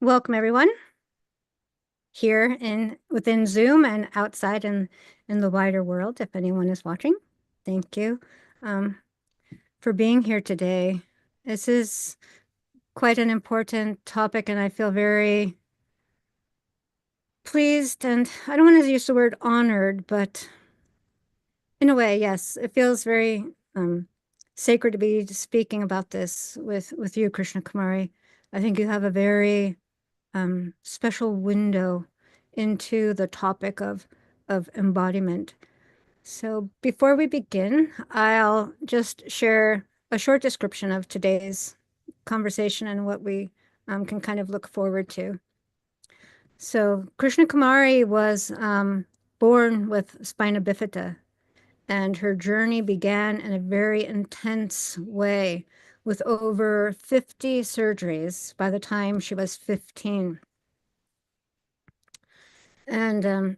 Welcome everyone here within Zoom and outside in the wider world, if anyone is watching. Thank you for being here today. This is quite an important topic, and I feel very pleased, and I don't want to use the word honored, but in a way, yes, it feels very sacred to be speaking about this with you, Krishna Kumari. I think you have a very special window into the topic of embodiment. So before we begin, I'll just share a short description of today's conversation and what we can kind of look forward to. So Krishna Kumari was born with spina bifida, and her journey began in a very intense way with over 50 surgeries by the time she was 15. And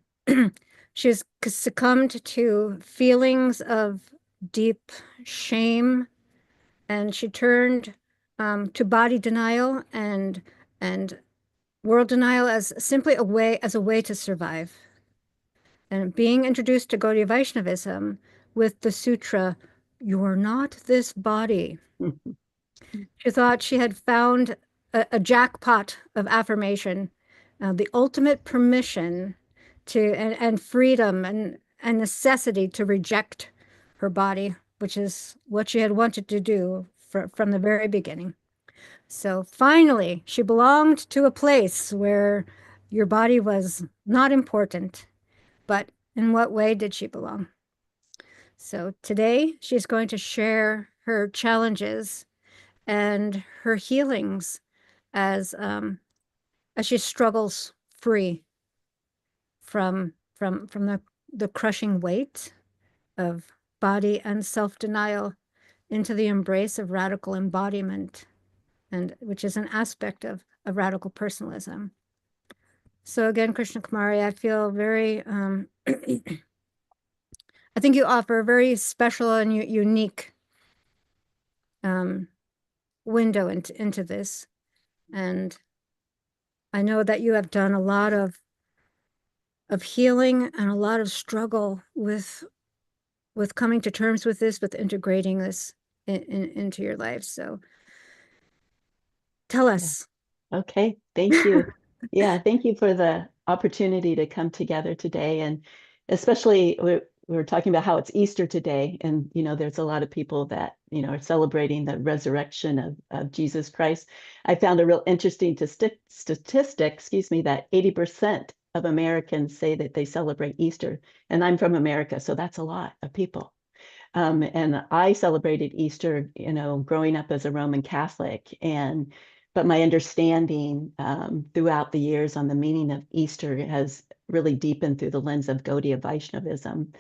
she's succumbed to feelings of deep shame, and she turned to body denial and world denial as simply a way to survive. And being introduced to Gaudiya Vaishnavism with the sutra, "You're not this body," she thought she had found a jackpot of affirmation, the ultimate permission to and freedom and necessity to reject her body, which is what she had wanted to do from the very beginning. So finally, she belonged to a place where your body was not important. But in what way did she belong? So today, she's going to share her challenges and her healings as she struggles free from the crushing weight of body and self-denial into the embrace of radical embodiment, and which is an aspect of radical personalism. So again, Krishna Kumari, I feel very I think you offer a very special and unique window into this. And I know that you have done a lot of healing and a lot of struggle with coming to terms with this, with integrating this into your life. So tell us. Okay, thank you. Yeah, thank you for the opportunity to come together today. And especially we're talking about how it's Easter today. And, there's a lot of people that, are celebrating the resurrection of Jesus Christ. I found a real interesting statistic, excuse me, that 80% of Americans say that they celebrate Easter. And I'm from America, so that's a lot of people. And I celebrated Easter, growing up as a Roman Catholic. But my understanding throughout the years on the meaning of Easter has really deepened through the lens of Gaudiya Vaishnavism.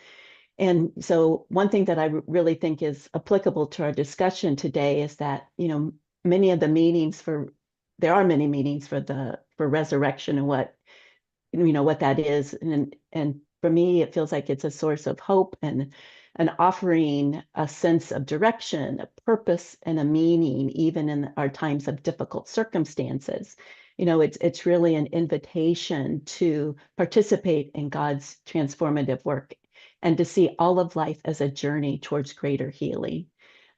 And so one thing that I really think is applicable to our discussion today is that, many of the meanings there are many meanings for resurrection and what that is. And for me, it feels like it's a source of hope and offering a sense of direction, a purpose, and a meaning, even in our times of difficult circumstances. It's really an invitation to participate in God's transformative work and to see all of life as a journey towards greater healing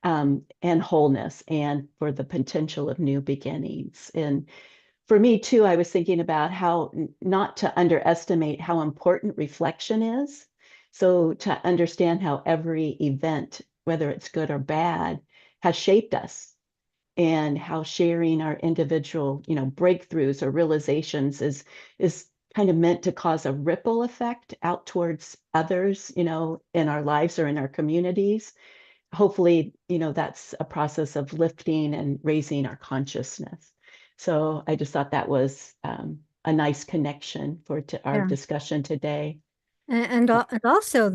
and wholeness, and for the potential of new beginnings. And for me too, I was thinking about how not to underestimate how important reflection is. So to understand how every event, whether it's good or bad, has shaped us, and how sharing our individual, breakthroughs or realizations is kind of meant to cause a ripple effect out towards others, in our lives or in our communities. Hopefully, that's a process of lifting and raising our consciousness. So I just thought that was a nice connection our Yeah. discussion today. And also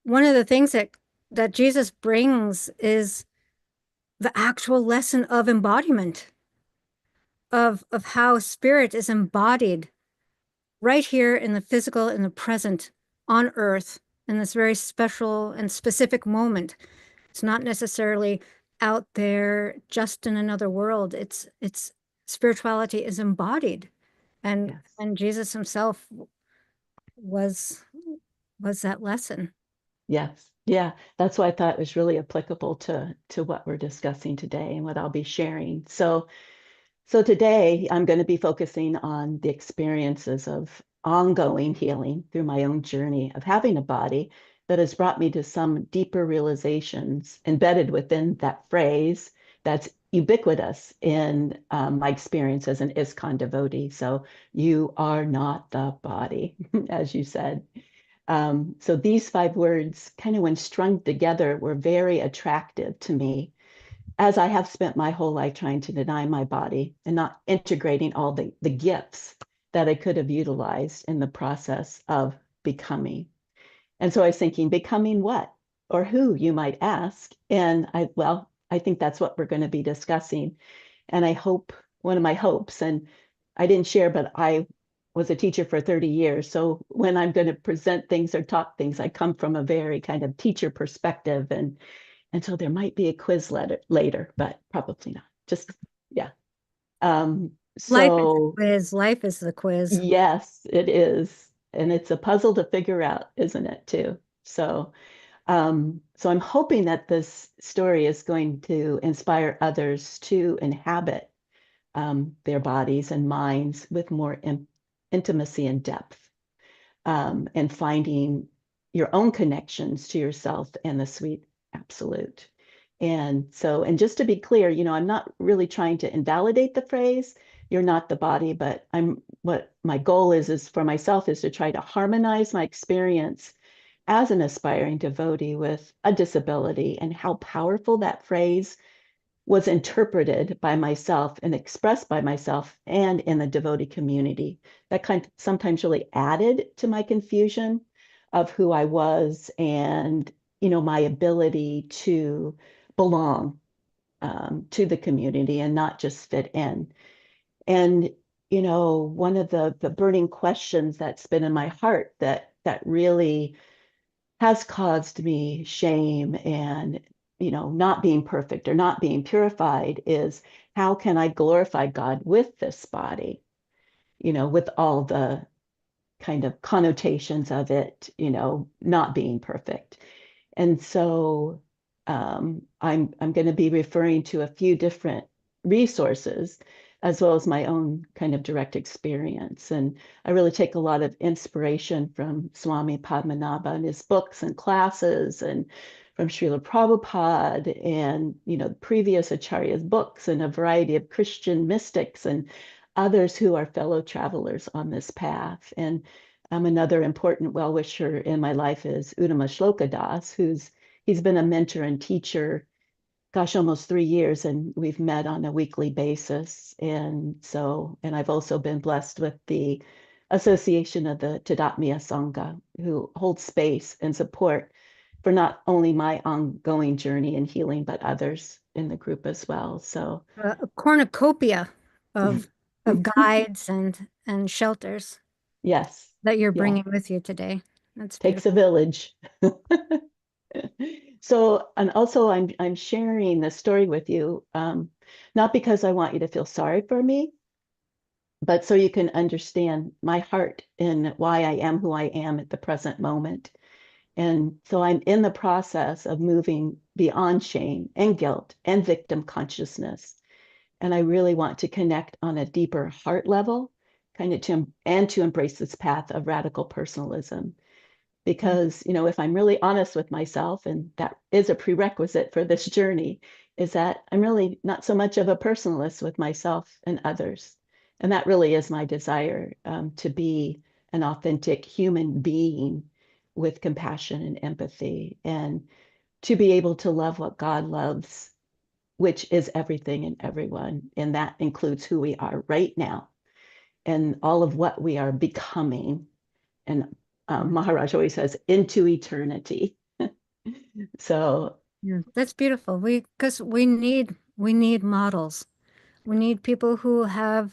one of the things that Jesus brings is the actual lesson of embodiment, of how spirit is embodied right here in the physical, in the present, on earth, in this very special and specific moment. It's not necessarily out there just in another world. It's spirituality is embodied, and Yes. Jesus himself was that lesson. Yes. Yeah. That's why I thought it was really applicable to what we're discussing today and what I'll be sharing. So today I'm going to be focusing on the experiences of ongoing healing through my own journey of having a body that has brought me to some deeper realizations embedded within that phrase that's ubiquitous in my experience as an ISKCON devotee. So you are not the body, as you said. So these 5 words, kind of when strung together, were very attractive to me, as I have spent my whole life trying to deny my body and not integrating all the gifts that I could have utilized in the process of becoming. And so I was thinking, becoming what or who, you might ask. And I think that's what we're going to be discussing. And I hope, one of my hopes, and I didn't share, but I was a teacher for 30 years. So when I'm going to present things or talk things, I come from a very kind of teacher perspective. And so there might be a quiz later, but probably not. Just, yeah. Life is the So quiz. Life is the quiz. yes, it is. And it's a puzzle to figure out, isn't it, too? So I'm hoping that this story is going to inspire others to inhabit their bodies and minds with more intimacy and depth, and finding your own connections to yourself and the sweet absolute. And just to be clear, I'm not really trying to invalidate the phrase, you're not the body, but what my goal is for myself is to try to harmonize my experience as an aspiring devotee with a disability and how powerful that phrase was interpreted by myself and expressed by myself and in the devotee community. That kind of sometimes really added to my confusion of who I was and, my ability to belong to the community and not just fit in. And, one of the burning questions that's been in my heart that really has caused me shame and not being perfect or not being purified is, how can I glorify God with this body, with all the kind of connotations of it, not being perfect. And so I'm going to be referring to a few different resources as well as my own kind of direct experience. And I really take a lot of inspiration from Swami Padmanabha and his books and classes, and from Srila Prabhupada and previous acharyas' books, and a variety of Christian mystics and others who are fellow travelers on this path. And another important well-wisher in my life is Uttama Shloka Das, he's been a mentor and teacher, gosh, almost 3 years, and we've met on a weekly basis. And I've also been blessed with the association of the Tadatmya Sangha, who holds space and support for not only my ongoing journey in healing, but others in the group as well. So A cornucopia of guides and shelters yes, that you're yeah, bringing with you today. That's takes a beautiful. village. So, and also I'm sharing this story with you, not because I want you to feel sorry for me, but so you can understand my heart and why I am who I am at the present moment. And so I'm in the process of moving beyond shame and guilt and victim consciousness. And I really want to connect on a deeper heart level, kind of to embrace this path of radical personalism. Because, if I'm really honest with myself, and that is a prerequisite for this journey, is that I'm really not so much of a personalist with myself and others. And that really is my desire, to be an authentic human being with compassion and empathy, and to be able to love what God loves, which is everything and everyone. And that includes who we are right now and all of what we are becoming. And Maharaj always says, into eternity. So Yeah, that's beautiful. Because we need models. We need people who have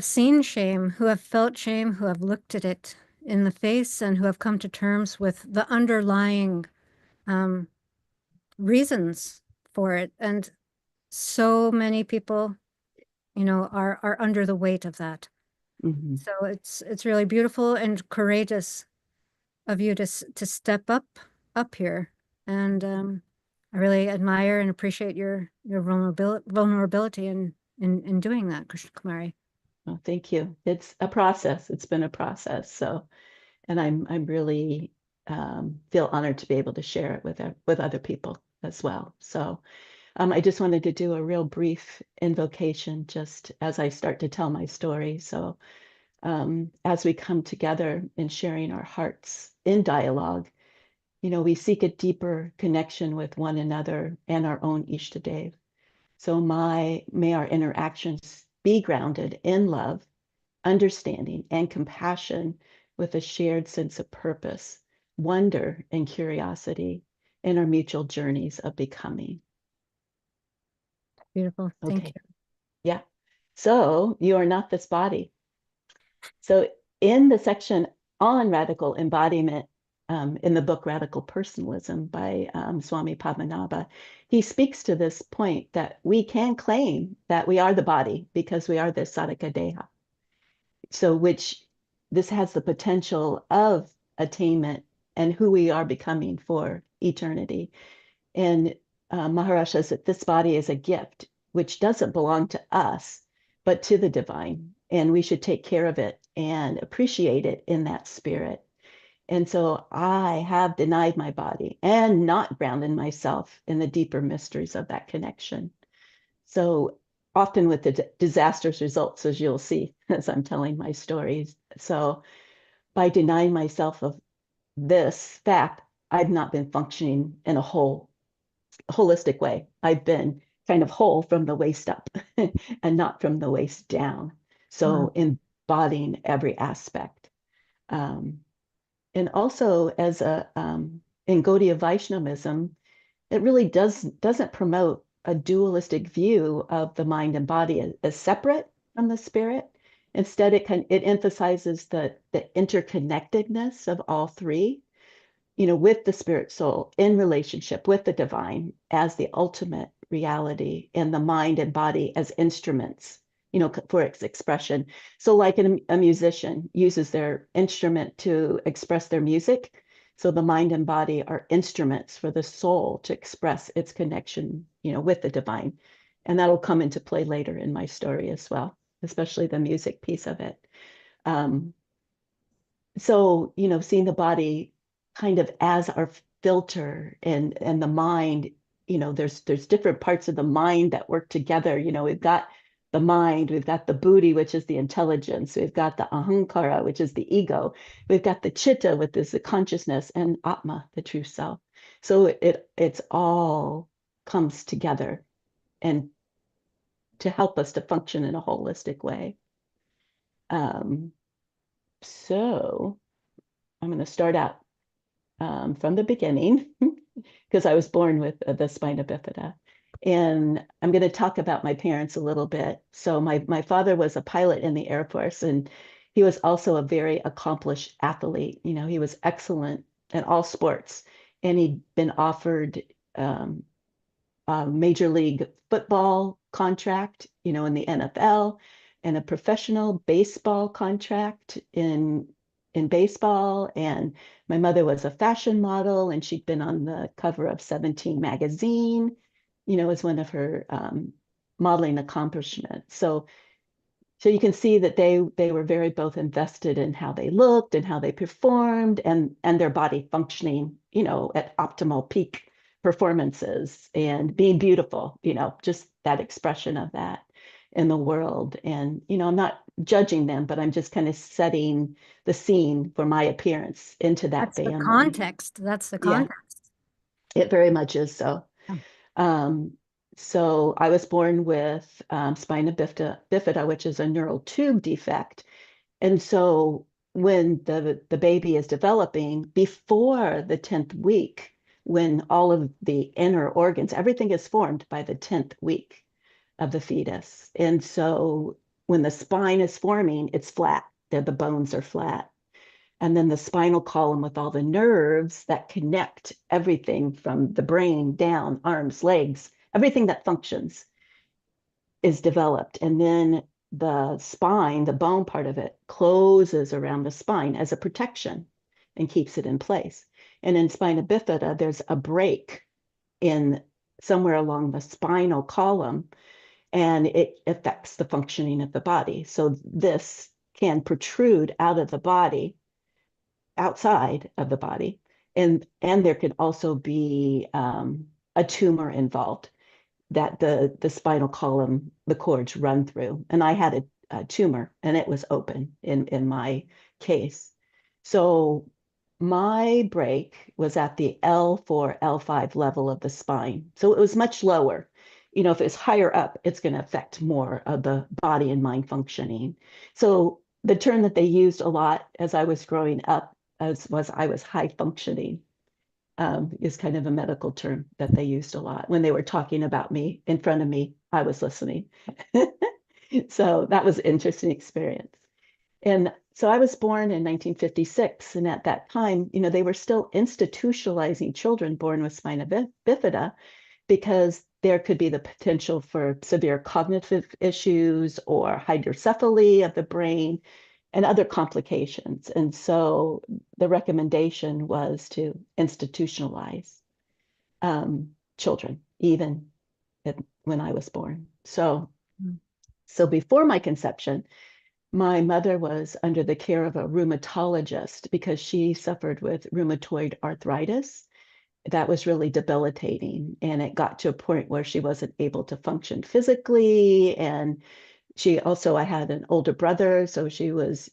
seen shame, who have felt shame, who have looked at it in the face, and who have come to terms with the underlying reasons for it. And so many people are under the weight of that. Mhm. So it's really beautiful and courageous of you to step up here. And I really admire and appreciate your vulnerability in doing that, Krishna Kumari. Well, thank you. It's a process. It's been a process. So, and I'm really feel honored to be able to share it with other people as well. So, I just wanted to do a real brief invocation just as I start to tell my story. So, as we come together in sharing our hearts in dialogue, we seek a deeper connection with one another and our own Ishtadev. So may our interactions be grounded in love, understanding, and compassion with a shared sense of purpose, wonder, and curiosity in our mutual journeys of becoming. Beautiful. Thank Okay. you. Yeah. So you are not this body. So in the section on radical embodiment, in the book Radical Personalism by Swami Padmanabha, he speaks to this point that we can claim that we are the body because we are the sadhaka deha. So which this has the potential of attainment and who we are becoming for eternity. And Maharaj says that this body is a gift which doesn't belong to us, but to the divine. And we should take care of it and appreciate it in that spirit. And so I have denied my body and not grounded myself in the deeper mysteries of that connection. So often with the disastrous results, as you'll see as I'm telling my stories. So by denying myself of this fact, I've not been functioning in a holistic way. I've been kind of whole from the waist up and not from the waist down. Wow. So embodying every aspect. Um, and also as in Gaudiya Vaishnavism, it really doesn't promote a dualistic view of the mind and body as separate from the spirit. Instead, it emphasizes the interconnectedness of all three, with the spirit soul in relationship with the divine as the ultimate reality, and the mind and body as instruments, for its expression. So, like a musician uses their instrument to express their music, so the mind and body are instruments for the soul to express its connection, with the divine. And that'll come into play later in my story as well, especially the music piece of it. Um, so seeing the body kind of as our filter, and the mind, there's different parts of the mind that work together. We've got the mind, we've got the buddhi, which is the intelligence, we've got the ahankara, which is the ego, we've got the chitta, which is the consciousness, and atma, the true self. So it's all comes together and to help us to function in a holistic way. So I'm going to start out from the beginning because I was born with the spina bifida. And I'm going to talk about my parents a little bit. So my father was a pilot in the Air Force, and he was also a very accomplished athlete. He was excellent in all sports, and he'd been offered a major league football contract, in the NFL, and a professional baseball contract in baseball. And my mother was a fashion model, and she'd been on the cover of 17 magazine, as one of her modeling accomplishments. So you can see that they were very both invested in how they looked and how they performed, and their body functioning, at optimal peak performances and being beautiful, just that expression of that in the world. And I'm not judging them, but I'm just kind of setting the scene for my appearance into that That's the family. context. That's the Yeah, context. it very much is so. Yeah. Um, so I was born with spina bifida, which is a neural tube defect. And so when the baby is developing, before the 10th week, when all of the inner organs, everything is formed by the 10th week of the fetus. And so when the spine is forming, it's flat. The bones are flat. And then the spinal column with all the nerves that connect everything from the brain down, arms, legs, everything that functions is developed. And then the spine, the bone part of it, closes around the spine as a protection and keeps it in place. And in spina bifida, there's a break in somewhere along the spinal column, and it affects the functioning of the body. So this can protrude out of the body, outside of the body, and there could also be a tumor involved that the spinal column, the cords run through. And I had a tumor, and it was open in my case. So my break was at the L4, L5 level of the spine. So it was much lower. You know, if it's higher up, it's going to affect more of the body and mind functioning. So the term that they used a lot as I was growing up was I was high functioning, is kind of a medical term that they used a lot. When they were talking about me in front of me, I was listening. So that was an interesting experience. And so I was born in 1956. And at that time, you know, they were still institutionalizing children born with spina bifida because there could be the potential for severe cognitive issues or hydrocephaly of the brain and other complications. And so the recommendation was to institutionalize children, even when I was born. So before my conception, my mother was under the care of a rheumatologist because she suffered with rheumatoid arthritis. That was really debilitating. And it got to a point where she wasn't able to function physically. And I had an older brother, so she was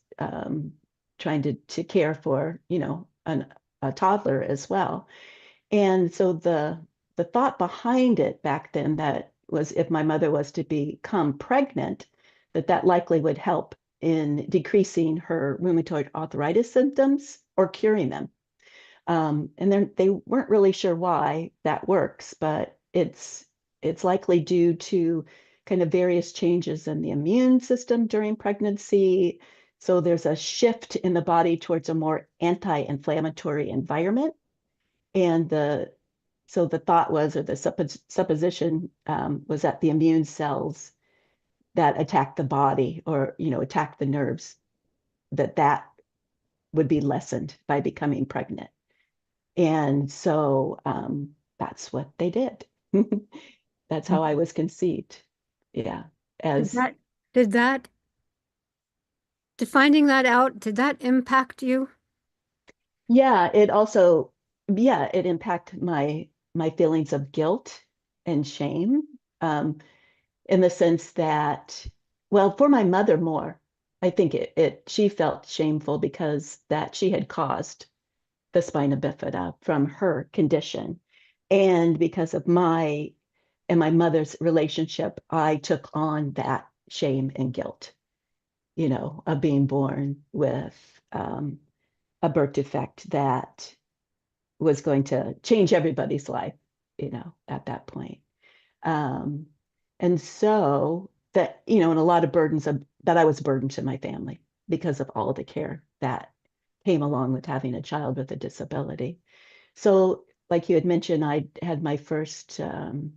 trying to care for, you know, a toddler as well. And so the thought behind it back then that was if my mother was to become pregnant, that likely would help in decreasing her rheumatoid arthritis symptoms or curing them. And then they weren't really sure why that works, but it's likely due to kind of various changes in the immune system during pregnancy. So there's a shift in the body towards a more anti-inflammatory environment. And so the thought was, or the supposition was that the immune cells that attack the body or, you know, attack the nerves, that would be lessened by becoming pregnant. And so that's what they did. That's how I was conceived. Yeah. Did that, finding that out, did that impact you? Yeah, it impacted my feelings of guilt and shame, in the sense that, well, for my mother more, I think she felt shameful because that she had caused the spina bifida from her condition. And because of my and my mother's relationship, I took on that shame and guilt, you know, of being born with a birth defect that was going to change everybody's life, you know, at that point. Um, and so that, you know, and a lot of that I was burdened to my family because of all the care that came along with having a child with a disability. So, like you had mentioned, I had my first surgery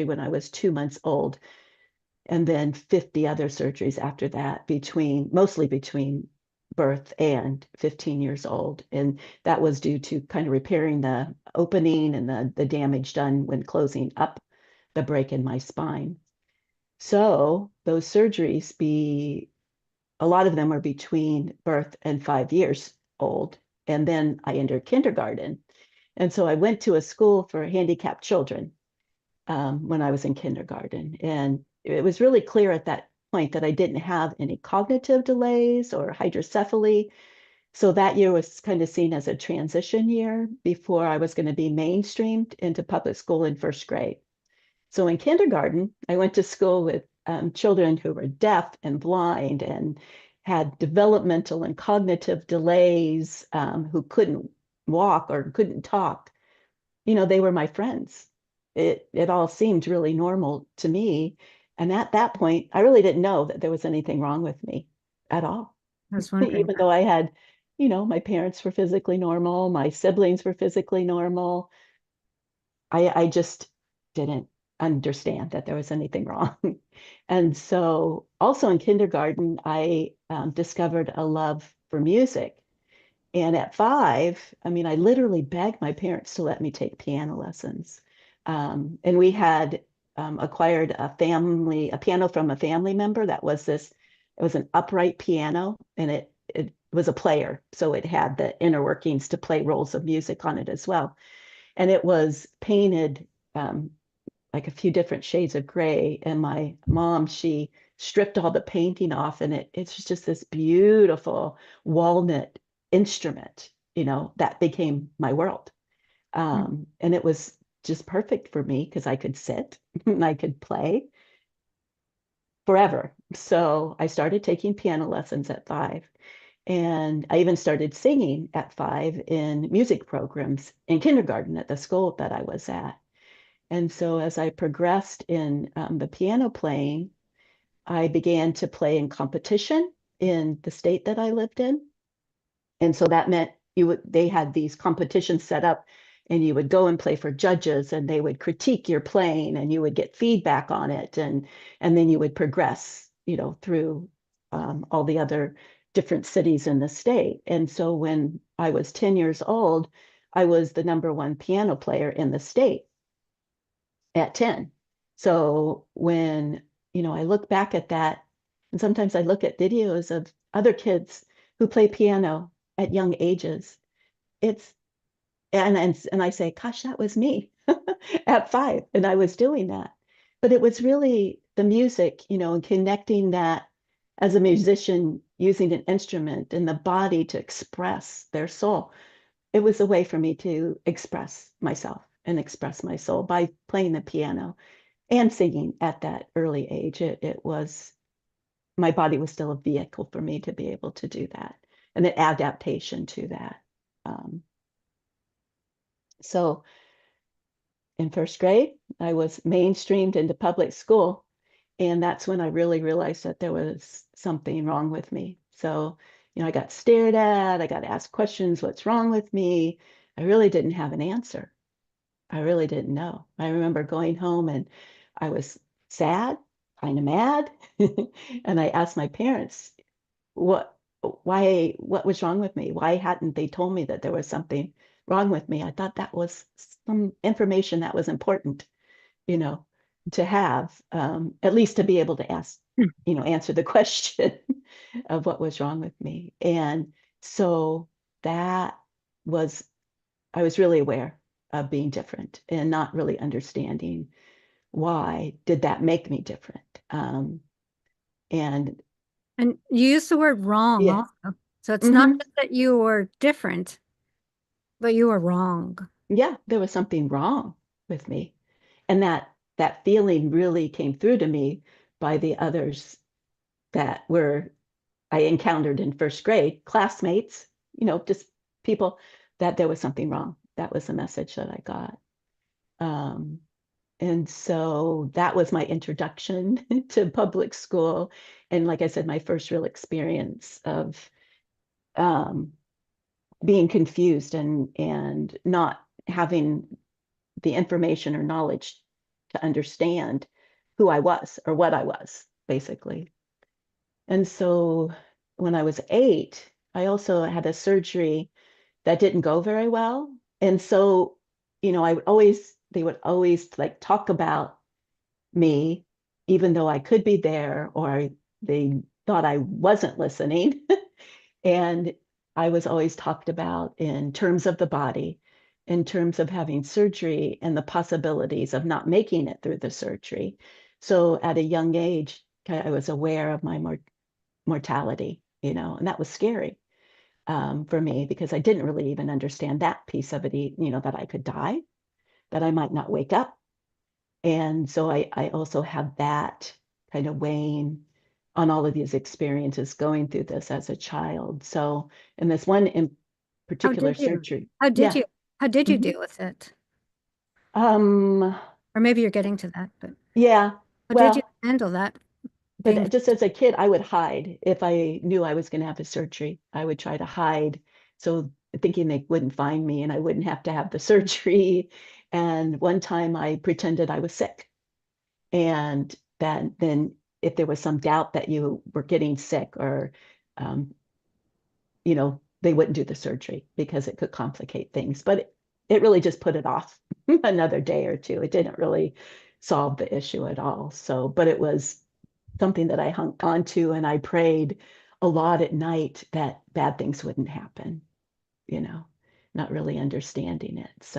when I was 2 months old, and then 50 other surgeries after that, mostly between birth and 15 years old. And that was due to kind of repairing the opening and the damage done when closing up the break in my spine. So those surgeries a lot of them are between birth and 5 years old. And then I entered kindergarten. And so I went to a school for handicapped children when I was in kindergarten. And it was really clear at that point that I didn't have any cognitive delays or hydrocephaly. So that year was kind of seen as a transition year before I was going to be mainstreamed into public school in first grade. So in kindergarten, I went to school with children who were deaf and blind and had developmental and cognitive delays, who couldn't walk or couldn't talk. You know, they were my friends. It all seemed really normal to me. And at that point, I really didn't know that there was anything wrong with me at all. I was wondering. Even though I had, you know, my parents were physically normal, my siblings were physically normal. I just didn't understand that there was anything wrong. And so also in kindergarten, I discovered a love for music. And at 5, I mean, I literally begged my parents to let me take piano lessons. And we had acquired a piano from a family member that was it was an upright piano, and it was a player. So it had the inner workings to play rolls of music on it as well. And it was painted like a few different shades of gray. And my mom, she stripped all the painting off, and it's just this beautiful walnut instrument, that became my world. And it was just perfect for me because I could sit and I could play forever. So I started taking piano lessons at 5. And I even started singing at 5 in music programs in kindergarten at the school that I was at. And so as I progressed in the piano playing, I began to play in competition in the state that I lived in. And so that meant they had these competitions set up, and you would go and play for judges, and they would critique your playing, and you would get feedback on it, and then you would progress, through all the other different cities in the state. And so when I was 10 years old, I was the #1 piano player in the state at 10. So when, I look back at that, and sometimes I look at videos of other kids who play piano at young ages, it's and I say, gosh, that was me at 5, and I was doing that. But it was really the music, and connecting that as a musician using an instrument and the body to express their soul. It was a way for me to express myself and express my soul by playing the piano and singing at that early age. It was, my body was still a vehicle for me to be able to do that, and an adaptation to that. So in first grade, I was mainstreamed into public school. And that's when I really realized that there was something wrong with me. So, I got stared at, I got asked questions, what's wrong with me? I really didn't have an answer. I really didn't know. I remember going home and I was sad, kind of mad. And I asked my parents, what what was wrong with me? Why hadn't they told me that there was something wrong with me? I thought that was some information that was important, you know, to have, at least to be able to answer the question of what was wrong with me. And so that was, I was really aware of being different and not really understanding why did that make me different. And And you use the word wrong yeah, also. So it's not hmm just that you were different, but you were wrong. yeah, there was something wrong with me. And that feeling really came through to me by the others that were I encountered in first grade, classmates, just people, that there was something wrong. That was the message that I got. Um, and so that was my introduction to public school. And like I said, my first real experience of um, being confused and not having the information or knowledge to understand who I was or what I was, basically. And so when I was 8, I also had a surgery that didn't go very well. And so, they would always like talk about me, even though I could be there, or they thought I wasn't listening. And I was always talked about in terms of the body, in terms of having surgery and the possibilities of not making it through the surgery. So at a young age, I was aware of my mortality, and that was scary for me because I didn't really even understand that piece of it, that I could die, that I might not wake up. And so I also have that kind of weighing on all of these experiences going through this as a child. So in this one in How particular did you? surgery, How did yeah. you? How did you Mhm. deal with it? Um, Or maybe you're getting to that, but yeah, how did you well, handle that being? but just as a kid, I would hide if I knew I was going to have a surgery. I would try to hide, so thinking they wouldn't find me and I wouldn't have to have the surgery. And one time I pretended I was sick. And then if there was some doubt that you were getting sick or, they wouldn't do the surgery because it could complicate things. But it really just put it off another day or two. It didn't really solve the issue at all. So, but it was something that I hung on to, and I prayed a lot at night that bad things wouldn't happen, not really understanding it.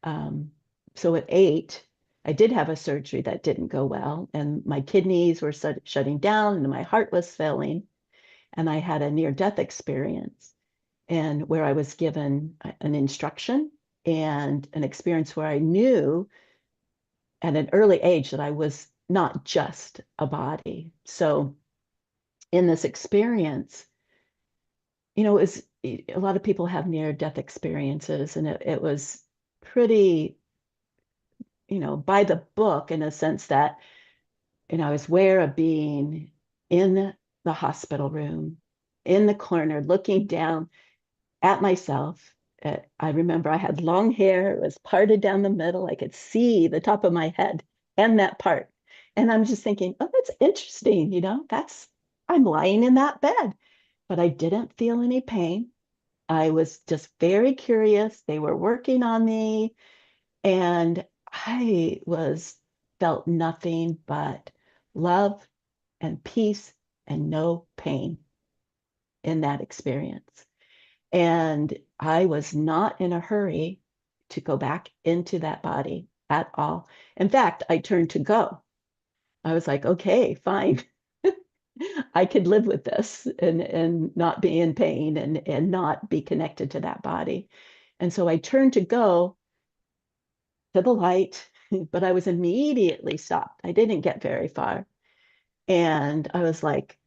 Um, so at 8, I did have a surgery that didn't go well, and my kidneys were shutting down, and my heart was failing, and I had a near-death experience, and where I was given an instruction and an experience where I knew at an early age that I was not just a body. So in this experience, it was a lot of people have near-death experiences, and it was pretty, by the book in a sense that, I was aware of being in the hospital room, in the corner, looking down at myself. I remember I had long hair, it was parted down the middle. I could see the top of my head and that part. And I'm just thinking, oh, that's interesting, I'm lying in that bed. But I didn't feel any pain. I was just very curious. They were working on me, and I felt nothing but love and peace and no pain in that experience. And I was not in a hurry to go back into that body at all. In fact, I turned to go. I was like, okay, fine. I could live with this and not be in pain and not be connected to that body. And so I turned to go to the light, but I was immediately stopped. I didn't get very far. And I was like,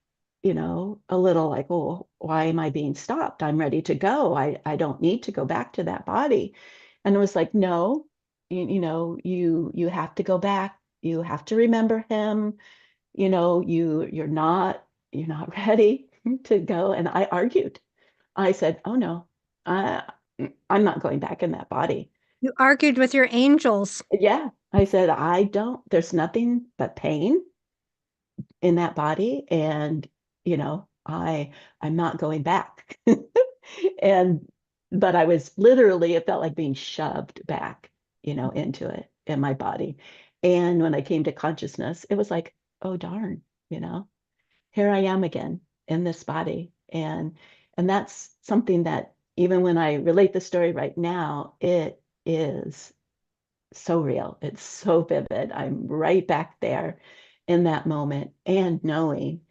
a little like, oh, why am I being stopped? I'm ready to go. I don't need to go back to that body. And it was like, no, you have to go back. You have to remember him. You're not ready to go. And I argued. I said, oh no, I, I'm not going back in that body. You argued with your angels. Yeah. I said, there's nothing but pain in that body. And, I'm not going back. And, but I was literally, it felt like being shoved back, into it in my body. And when I came to consciousness, it was like, oh darn, here I am again in this body. And that's something that even when I relate the story right now, it is so real. It's so vivid. I'm right back there in that moment, and knowing,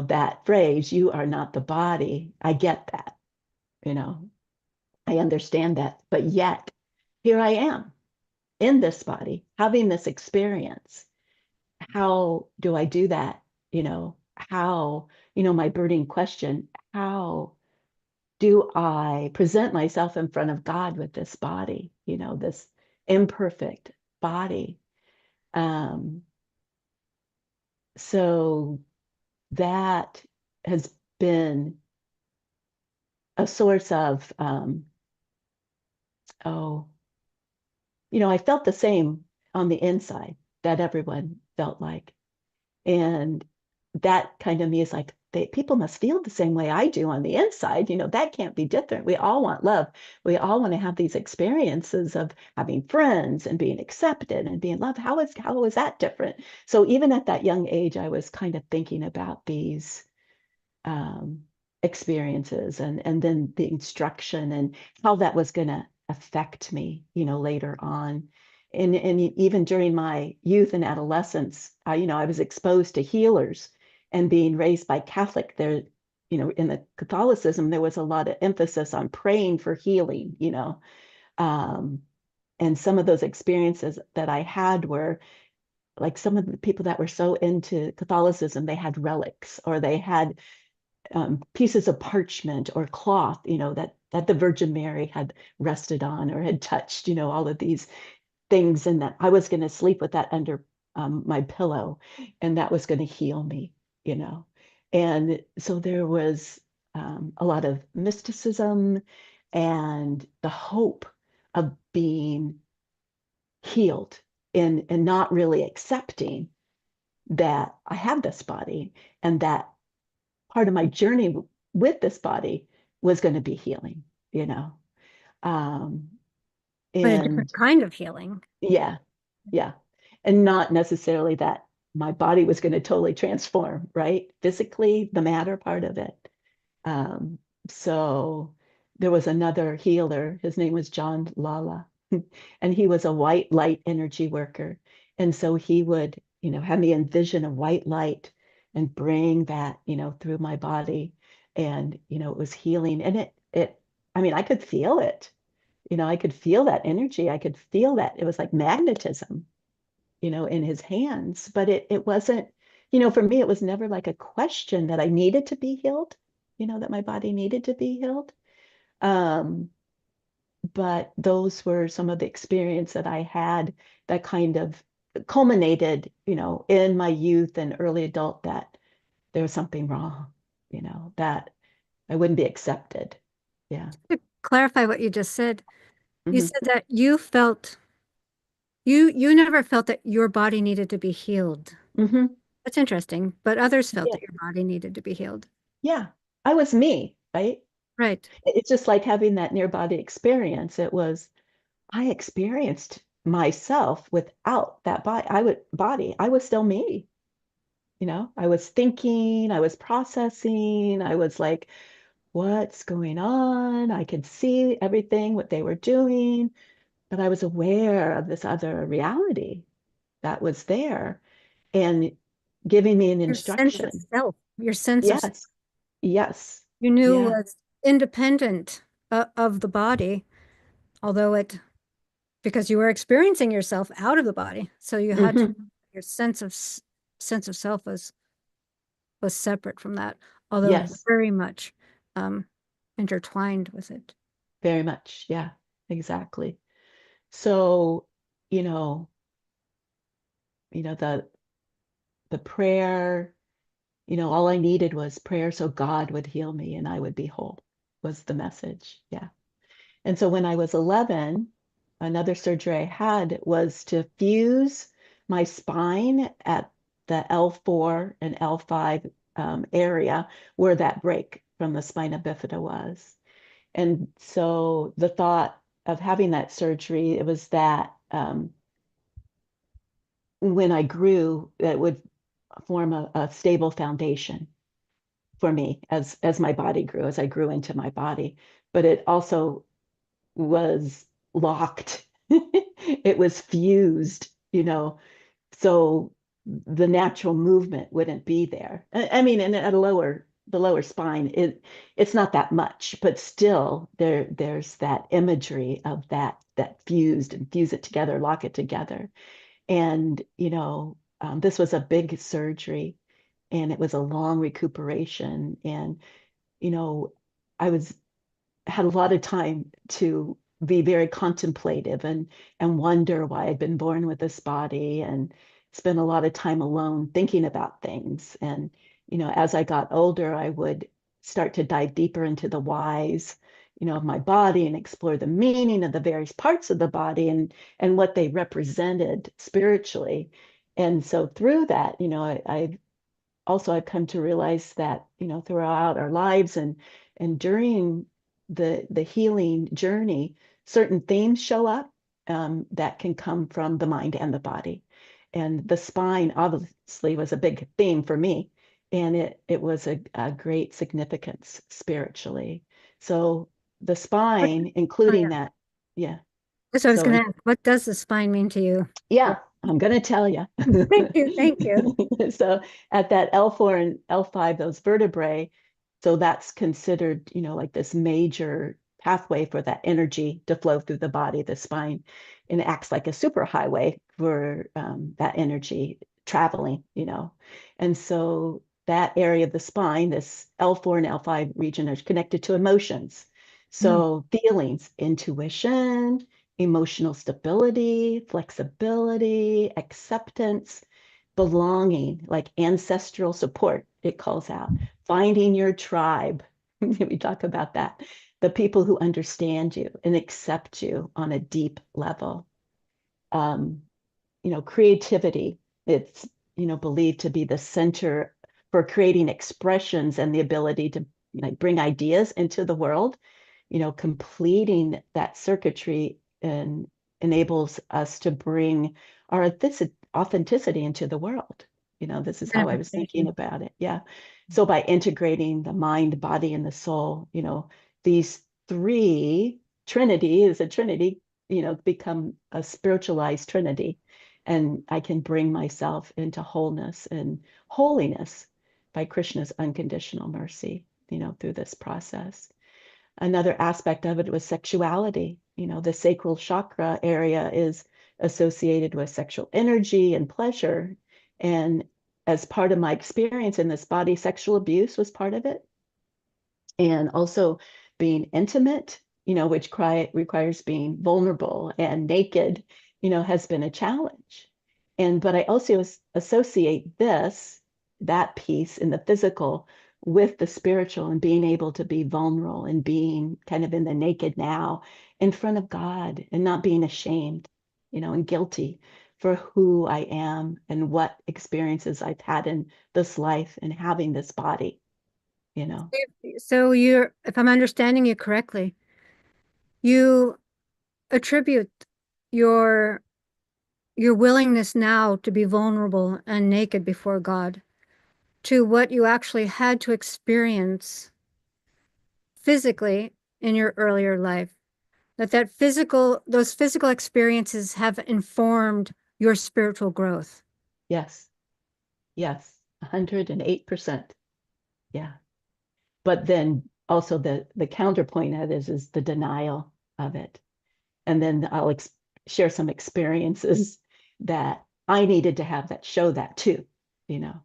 that phrase, you are not the body. I get that, you know, I understand that. But yet, here I am in this body, having this experience. How do I do that? How, my burning question, how do I present myself in front of God with this body, this imperfect body? Um, so that has been a source of, oh, I felt the same on the inside that everyone felt like. And that kind of me is like, people must feel the same way I do on the inside. That can't be different. We all want love. We all want to have these experiences of having friends and being accepted and being loved. How is that different? So even at that young age, I was kind of thinking about these um, experiences, and then the instruction and how that was going to affect me, later on. And even during my youth and adolescence, I was exposed to healers, and being raised by Catholic, there, in the Catholicism, there was a lot of emphasis on praying for healing, um, and some of those experiences that I had were like some of the people that were so into Catholicism, they had relics, or they had pieces of parchment or cloth, that the Virgin Mary had rested on or had touched, all of these things, and that I was going to sleep with that under my pillow, and that was going to heal me, you know. And so there was a lot of mysticism and the hope of being healed and not really accepting that I have this body and that part of my journey with this body was going to be healing, you know. Um, But a and different kind of healing. yeah, yeah. And not necessarily that my body was going to totally transform, right? Physically, the matter part of it. Um, so there was another healer. His name was John Lala, and he was a white light energy worker. And so he would, have me envision a white light and bring that, through my body. And, it was healing. And I mean, I could feel it. I could feel that energy. I could feel that. It was like magnetism, in his hands. But it wasn't, for me, it was never like a question that I needed to be healed, that my body needed to be healed. Um, but those were some of the experience that I had that kind of culminated, in my youth and early adult that there was something wrong, that I wouldn't be accepted. Yeah. To clarify what you just said, you Hmm. said that you never felt that your body needed to be healed. Hmm. That's interesting, but others felt Yeah. that your body needed to be healed. Yeah. I was me, right? Right. It's just like having that near body experience. I experienced myself without that body. I was still me. I was thinking, I was processing, I was like, what's going on? I could see everything, what they were doing, but I was aware of this other reality that was there and giving me an Your sense of instruction. self, your sense of Yes, yes, you knew yeah. was independent of the body, although because you were experiencing yourself out of the body. So you had to, Hmm. your sense of self was separate from that, although Yes, very much um, intertwined with it. very much. Yeah, exactly. So, you know, the prayer, all I needed was prayer so God would heal me and I would be whole was the message. Yeah. And so when I was 11, another surgery I had was to fuse my spine at the L4 and L5 area where that break from the spina bifida was. And so the thought of having that surgery, it was that when I grew, that would form a stable foundation for me as my body grew, as I grew into my body. But it also was locked. It was fused, so the natural movement wouldn't be there. I mean, and at the lower spine, it's not that much, but still there's that imagery of that fused and fuse it together, lock it together. And, this was a big surgery and it was a long recuperation. And, you know, I was had a lot of time to be very contemplative and wonder why I'd been born with this body and spend a lot of time alone thinking about things. And, as I got older, I would start to dive deeper into the whys, of my body and explore the meaning of the various parts of the body and what they represented spiritually. And so through that, I've come to realize that throughout our lives and during the healing journey, certain themes show up that can come from the mind and the body, and the spine obviously was a big theme for me, and it was a great significance spiritually. So the What, spine, oh including yeah. that, yeah. So I was So going to ask, what does the spine mean to you? yeah, I'm going to tell you. Thank you. Thank you. So at that L4 and L5, those vertebrae, so that's considered, like this major pathway for that energy to flow through the body, the spine, and it acts like a superhighway for that energy traveling, And so that area of the spine, this L4 and L5 region, is connected to emotions. Mm. So feelings, intuition, emotional stability, flexibility, acceptance, belonging, like ancestral support, it calls out, finding your tribe. We talk about that. The people who understand you and accept you on a deep level. Um, creativity. It's, believed to be the center for creating expressions and the ability to like bring ideas into the world. Completing that circuitry and enables us to bring our authenticity into the world. This is how I was thinking Manifestation. about it. Yeah. So by integrating the mind, body, and the soul, these three, Trinity is a Trinity, become a spiritualized Trinity. And I can bring myself into wholeness and holiness by Krishna's unconditional mercy, through this process. Another aspect of it was sexuality. The sacral chakra area is associated with sexual energy and pleasure. And as part of my experience in this body, sexual abuse was part of it. And also being intimate, which requires being vulnerable and naked, has been a challenge. But I also associate that piece in the physical with the spiritual and being able to be vulnerable and being kind of in the naked now in front of God and not being ashamed, and guilty for who I am and what experiences I've had in this life and having this body, you know. So if I'm understanding you correctly, you attribute your your willingness now to be vulnerable and naked before God to what you actually had to experience physically in your earlier life. Those physical experiences have informed your spiritual growth. Yes, yes, 108%. Yeah. But then also the counterpoint of it is the denial of it. And then I'll share some experiences that I needed to have that show that too, you know.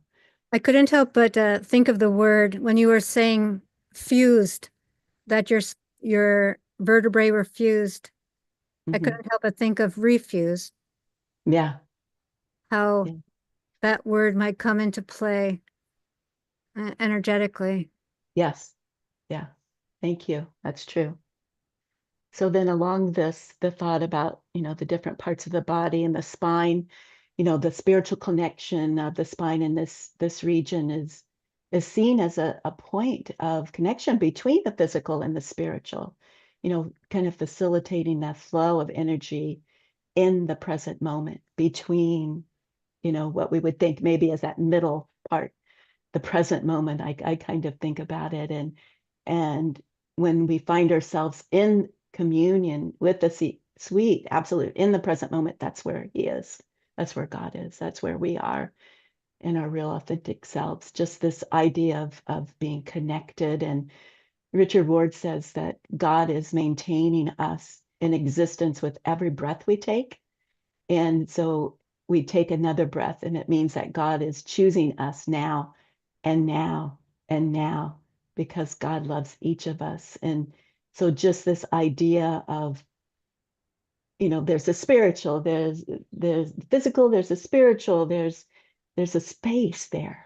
I couldn't help but think of the word when you were saying fused, that your vertebrae were fused. I Hmm. couldn't help but think of refuse, Yeah. how Yeah. that word might come into play energetically. Yes. Yeah. Thank you. That's true. So then along this, the thought about, the different parts of the body and the spine, the spiritual connection of the spine in this region is seen as a point of connection between the physical and the spiritual, kind of facilitating that flow of energy in the present moment between, what we would think maybe as that middle part, the present moment. I kind of think about it. And when we find ourselves in communion with the sweet absolute in the present moment, that's where he is. That's where God is. That's where we are in our real authentic selves. Just this idea of being connected. And Richard Ward says that God is maintaining us in existence with every breath we take. And so we take another breath, and it means that God is choosing us now and now and now because God loves each of us. And so just this idea of, there's a spiritual, there's physical, there's a spiritual, there's a space there,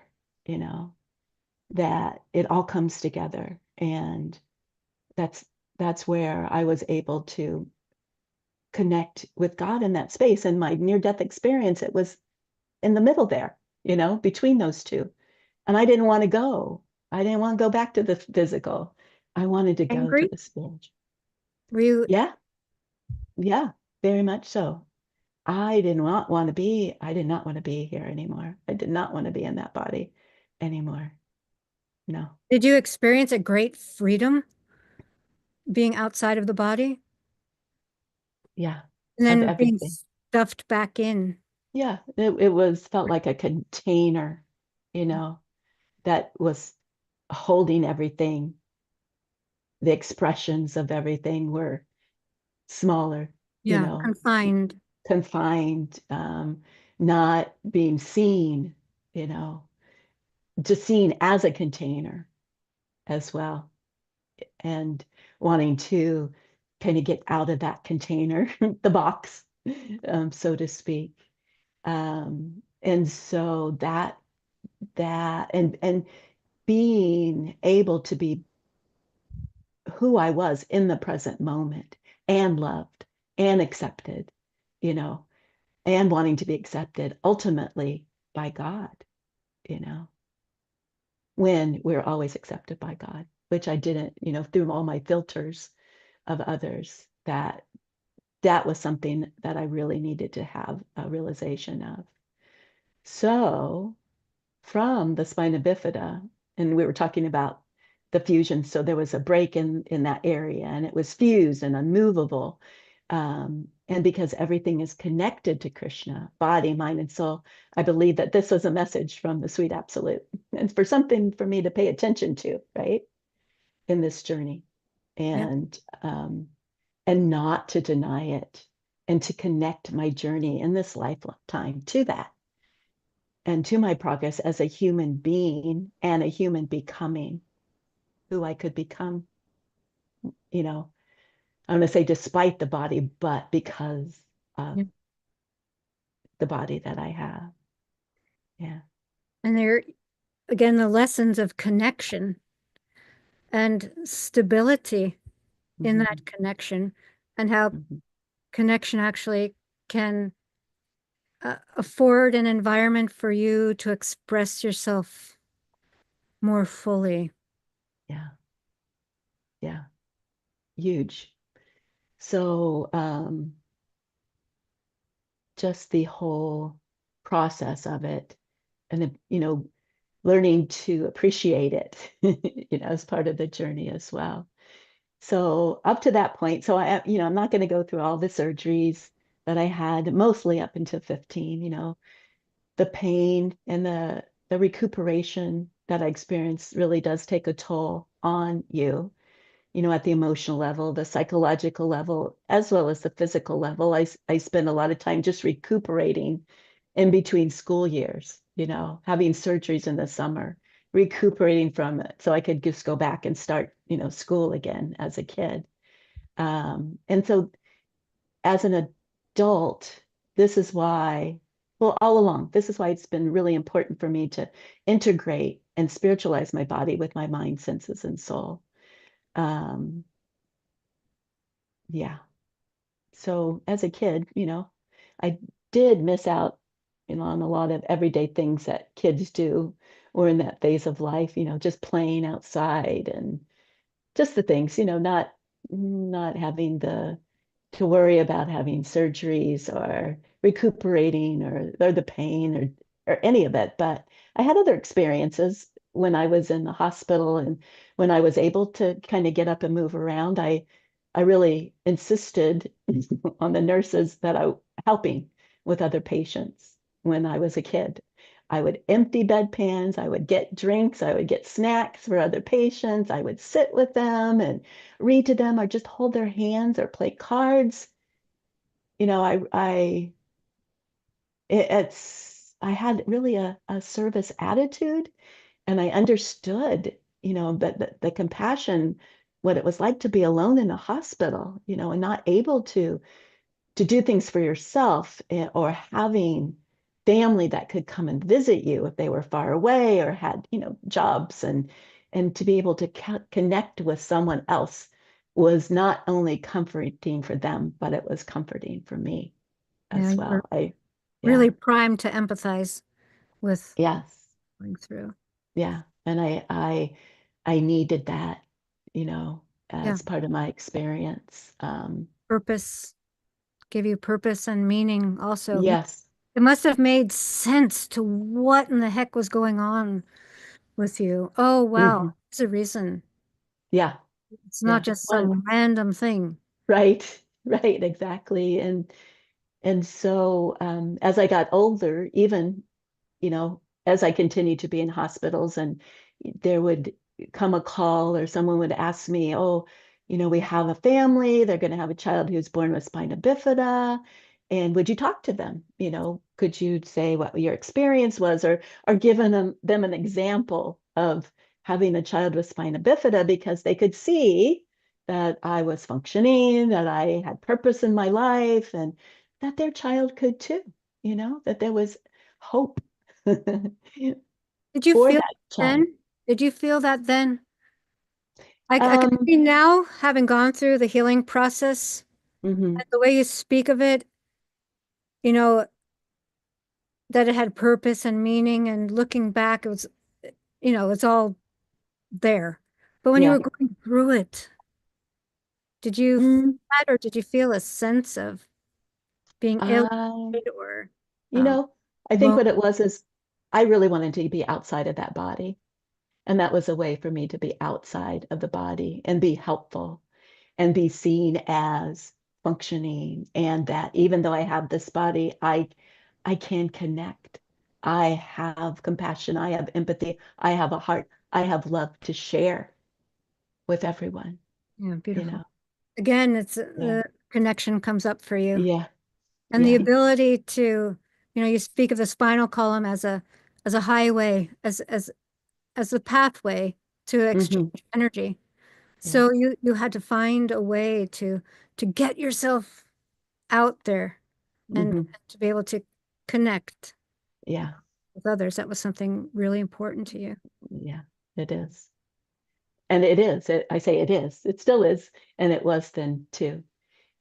that it all comes together. And that's that's where I was able to connect with God in that space. And my near-death experience, it was in the middle there, between those two. And I didn't want to go. I didn't want to go back to the physical. I wanted to go to Angry? the spiritual. Were you Yeah, yeah, very much so. I did not want to be here anymore. I did not want to be in that body anymore. No. Did you experience a great freedom being outside of the body Yeah, and of then being everything. stuffed back in? Yeah, it felt like a container, you know, that was holding everything. The expressions of everything were smaller, Yeah, confined. confined, not being seen, just seen as a container as well, and wanting to kind of get out of that container, the box, so to speak. And so and being able to be who I was in the present moment and loved and accepted, you know, and wanting to be accepted ultimately by God, you know, when we're always accepted by God, which I didn't, through all my filters of others, that was something that I really needed to have a realization of. So from the spina bifida, and we were talking about the fusion, so there was a break in that area, and it was fused and unmovable. And because everything is connected to Krishna, body, mind, and soul, I believe that this was a message from the Sweet Absolute, and for something for me to pay attention to, right, in this journey, Yeah. and not to deny it, and to connect my journey in this lifetime to that, and to my progress as a human being and a human becoming who I could become, I'm going to say despite the body, but because of Yeah. the body that I have. Yeah. And there, again, the lessons of connection and stability in Mm-hmm. that connection, and how Mm-hmm. connection actually can afford an environment for you to express yourself more fully. Yeah. Yeah. Huge. So just the whole process of it, and learning to appreciate it, as part of the journey as well. So up to that point, so I'm not going to go through all the surgeries that I had, mostly up until 15, the pain and the recuperation that I experienced really does take a toll on you, at the emotional level, the psychological level, as well as the physical level. I spend a lot of time just recuperating in between school years, having surgeries in the summer, recuperating from it so I could just go back and start, school again as a kid. And so as an adult, this is why, well, all along, this is why it's been really important for me to integrate and spiritualize my body with my mind, senses, and soul. Um, yeah. So as a kid, I did miss out, on a lot of everyday things that kids do or in that phase of life, just playing outside and just the things, not having to worry about having surgeries or recuperating or the pain or any of it. But I had other experiences when I was in the hospital, and when I was able to kind of get up and move around. I really insisted on the nurses that I helping with other patients when I was a kid. I would empty bedpans, I would get drinks, I would get snacks for other patients, I would sit with them and read to them or just hold their hands or play cards. I had really a service attitude, and I understood, that the compassion, what it was like to be alone in a hospital, and not able to do things for yourself, or having family that could come and visit you if they were far away or had, jobs, and to be able to connect with someone else was not only comforting for them, but it was comforting for me Yeah, as you're well. Yeah, really primed to empathize with yes, going through. yeah. And I needed that, you know, Yeah, as part of my experience. purpose, give you purpose and meaning also. Yes. It must have made sense to what in the heck was going on with you. Oh, wow. Hmm. There's a reason. Yeah. It's not Yeah. just One. some random thing. Right. Right. Exactly. And so as I got older, even, as I continued to be in hospitals, and there would come a call or someone would ask me, oh, we have a family, they're going to have a child who's born with spina bifida. And would you talk to them? Could you say what your experience was, or giving them an example of having a child with spina bifida, because they could see that I was functioning, that I had purpose in my life, and that their child could too, that there was hope Did you for feel that that child. then? Did you feel that then? I can Um, see now, having gone through the healing process, mhm, and the way you speak of it, you know, that it had purpose and meaning, and looking back, it was, it's all there. But when you were Yeah. going through it, did you feel Mm, that, or did you feel a sense of being um, alienated or you um, know, I think alone? what it was is I really wanted to be outside of that body. And that was a way for me to be outside of the body and be helpful and be seen as functioning. And that even though I have this body, I can connect. I have compassion. I have empathy. I have a heart. I have love to share with everyone, Yeah, you beautiful. know? Again, it's Yeah. the connection comes up for you, Yeah. and the Yeah. ability to, you speak of the spinal column as a highway, as a pathway to Hmm. exchange energy. Yeah. So you had to find a way to get yourself out there and Hmm. to be able to connect Yeah. with others. That was something really important to you. Yeah. It is. And it is. I say it is. It still is. And it was then too.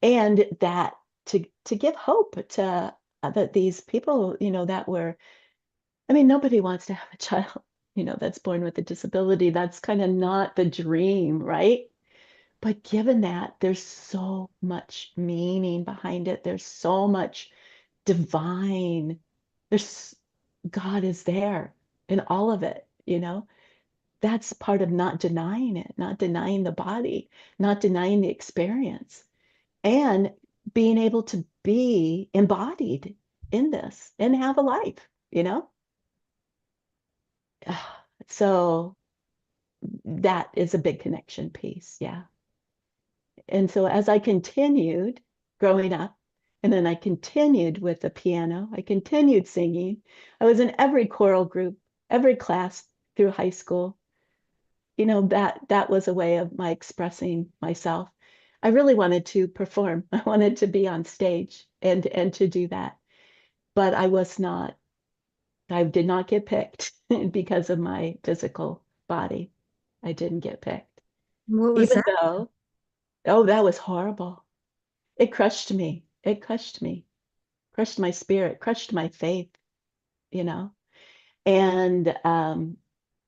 And that to give hope to that these people, that were, I mean, nobody wants to have a child, that's born with a disability. That's kind of not the dream, right? But given that, there's so much meaning behind it. There's so much divine. There's God is there in all of it. That's part of not denying it, not denying the body, not denying the experience and being able to be embodied in this and have a life. So that is a big connection piece. Yeah. And so as I continued growing up, and then I continued with the piano, I continued singing. I was in every choral group, every class through high school. That was a way of my expressing myself. I really wanted to perform. I wanted to be on stage and to do that. But I did not get picked because of my physical body. I didn't get picked. What was Even that? though, oh, that was horrible. It crushed me. It crushed me, crushed my spirit, crushed my faith, you know. And I'm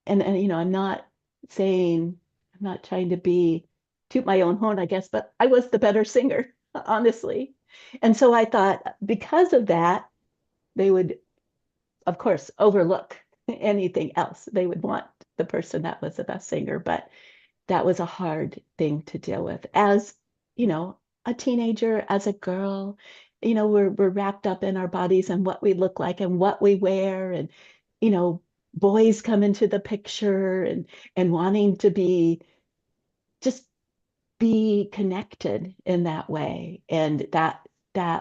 not saying, I'm not trying to be toot my own horn, I guess, but I was the better singer, honestly. And so I thought because of that, they would of course, overlook anything else. They would want the person that was the best singer, but that was a hard thing to deal with. As, you know, a teenager, as a girl, we're wrapped up in our bodies and what we look like and what we wear and, you know, boys come into the picture and wanting to just be connected in that way. And that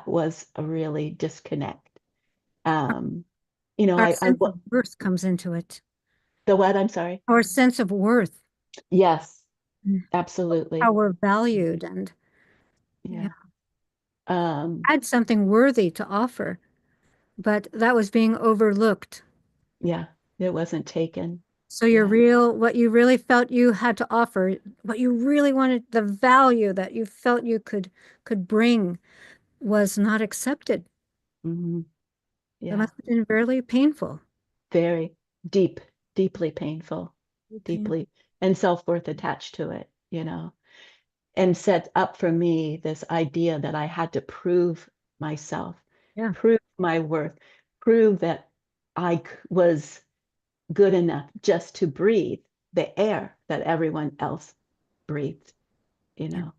was a really disconnect. Um, Our I sense of worth comes into it. the what? I'm sorry. Our sense of worth, Yes, mm, how absolutely. we're valued, and yeah, Yeah. Um, had something worthy to offer, but that was being overlooked. yeah, it wasn't taken. So Yeah. what you really felt you had to offer, what you really wanted, the value that you felt you could bring was not accepted. Hmm. That Yeah. must have been very painful. Very deep, deeply painful, Pain. deeply, and self-worth attached to it, and set up for me this idea that I had to prove myself, Yeah. prove my worth, prove that was good enough just to breathe the air that everyone else breathed, you Yeah.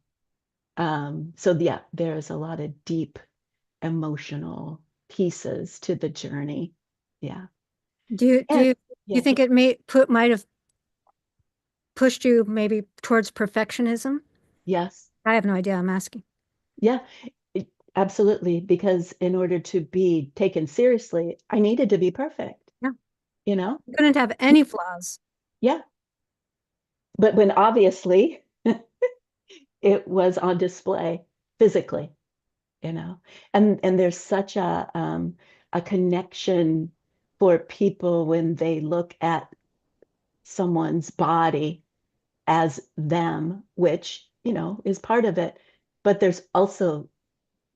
know. So yeah, there's a lot of deep emotional pieces to the journey. Yeah. Do you do And you, do you yeah, think it might have pushed you maybe towards perfectionism? yes. I have no idea. I'm asking. Yeah, absolutely. Because in order to be taken seriously, I needed to be perfect, Yeah. you know? You couldn't have any flaws. Yeah. But when obviously it was on display physically, you know, and there's such a connection for people when they look at someone's body as them, which, is part of it. But there's also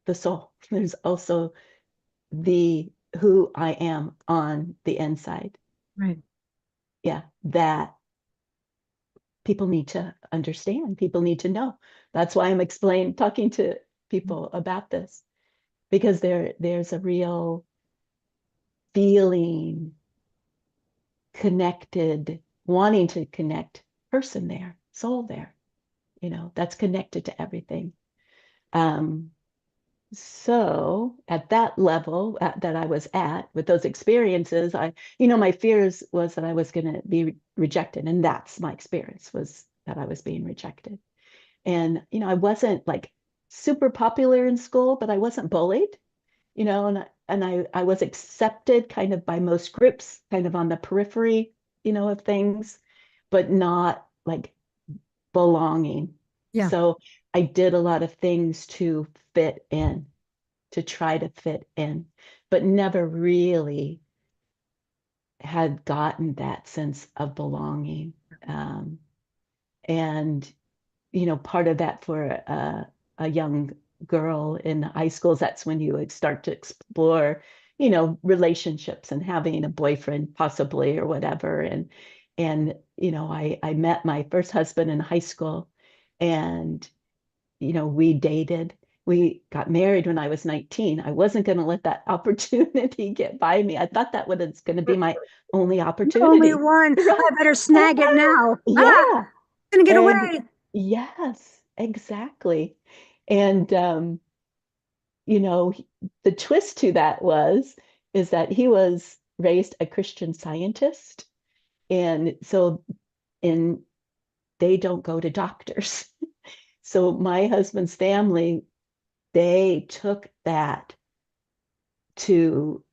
the soul. There's also the who I am on the inside. Right. Yeah, that people need to understand. People need to know. That's why I'm talking to people about this, because there's a real feeling connected, wanting to connect person there, soul there, that's connected to everything. Um, so at that level that I was at with those experiences, my fears was that I was going to be rejected. And that's my experience, was that I was being rejected. And, I wasn't like super popular in school, but I wasn't bullied, and I was accepted kind of by most groups, kind of on the periphery, of things, but not like belonging. Yeah. So I did a lot of things to fit in, to try to fit in, but never really had gotten that sense of belonging. And part of that for a young girl in high schools, that's when you would start to explore, relationships and having a boyfriend possibly or whatever. And I met my first husband in high school, and we dated. We got married when I was 19. I wasn't going to let that opportunity get by me. I thought that was going to be my only Only opportunity. one. Right. I better snag it now. Ah, Yeah. gonna get And away. yes, exactly. And you know, he- the twist to that is that he was raised a Christian Scientist, and so in they don't go to doctors. So my husband's family, they took that to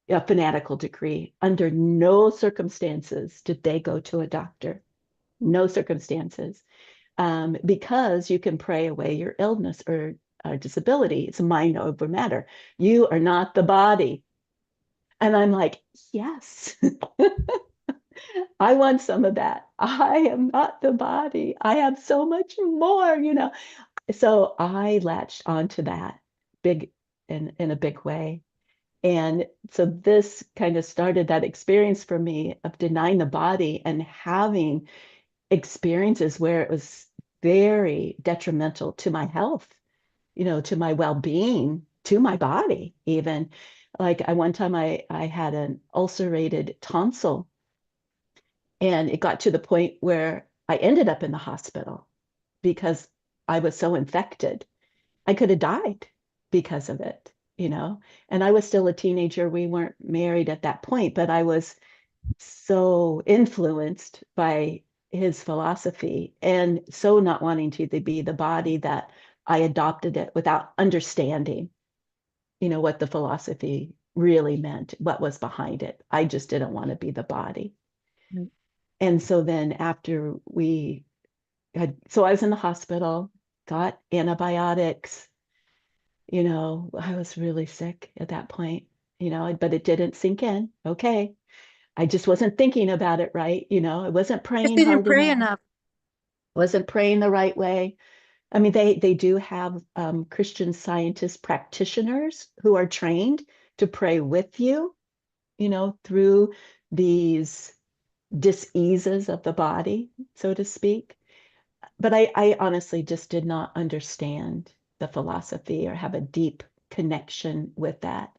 a fanatical degree. Under no circumstances did they go to a doctor. No circumstances. Because you can pray away your illness or disability. It's a mind over matter. You are not the body. And I'm like, yes, I want some of that. I am not the body. I have so much more. So I latched onto that big in a big way. And so this kind of started that experience for me of denying the body and having experiences where it was very detrimental to my health, to my well-being, to my body even. Like one time I had an ulcerated tonsil, and it got to the point where I ended up in the hospital because I was so infected. I could have died because of it. And I was still a teenager. We weren't married at that point, but I was so influenced by his philosophy and so not wanting to be the body that I adopted it without understanding, what the philosophy really meant, what was behind it. I just didn't want to be the body. Mm. And so then after so I was in the hospital, got antibiotics, I was really sick at that point, but it didn't sink in. Okay. I just wasn't thinking about it right. I wasn't Just praying didn't hard pray enough, enough. wasn't praying the right way. I mean, they do have Christian Scientist practitioners who are trained to pray with you, through these diseases of the body, so to speak. But I honestly just did not understand the philosophy or have a deep connection with that.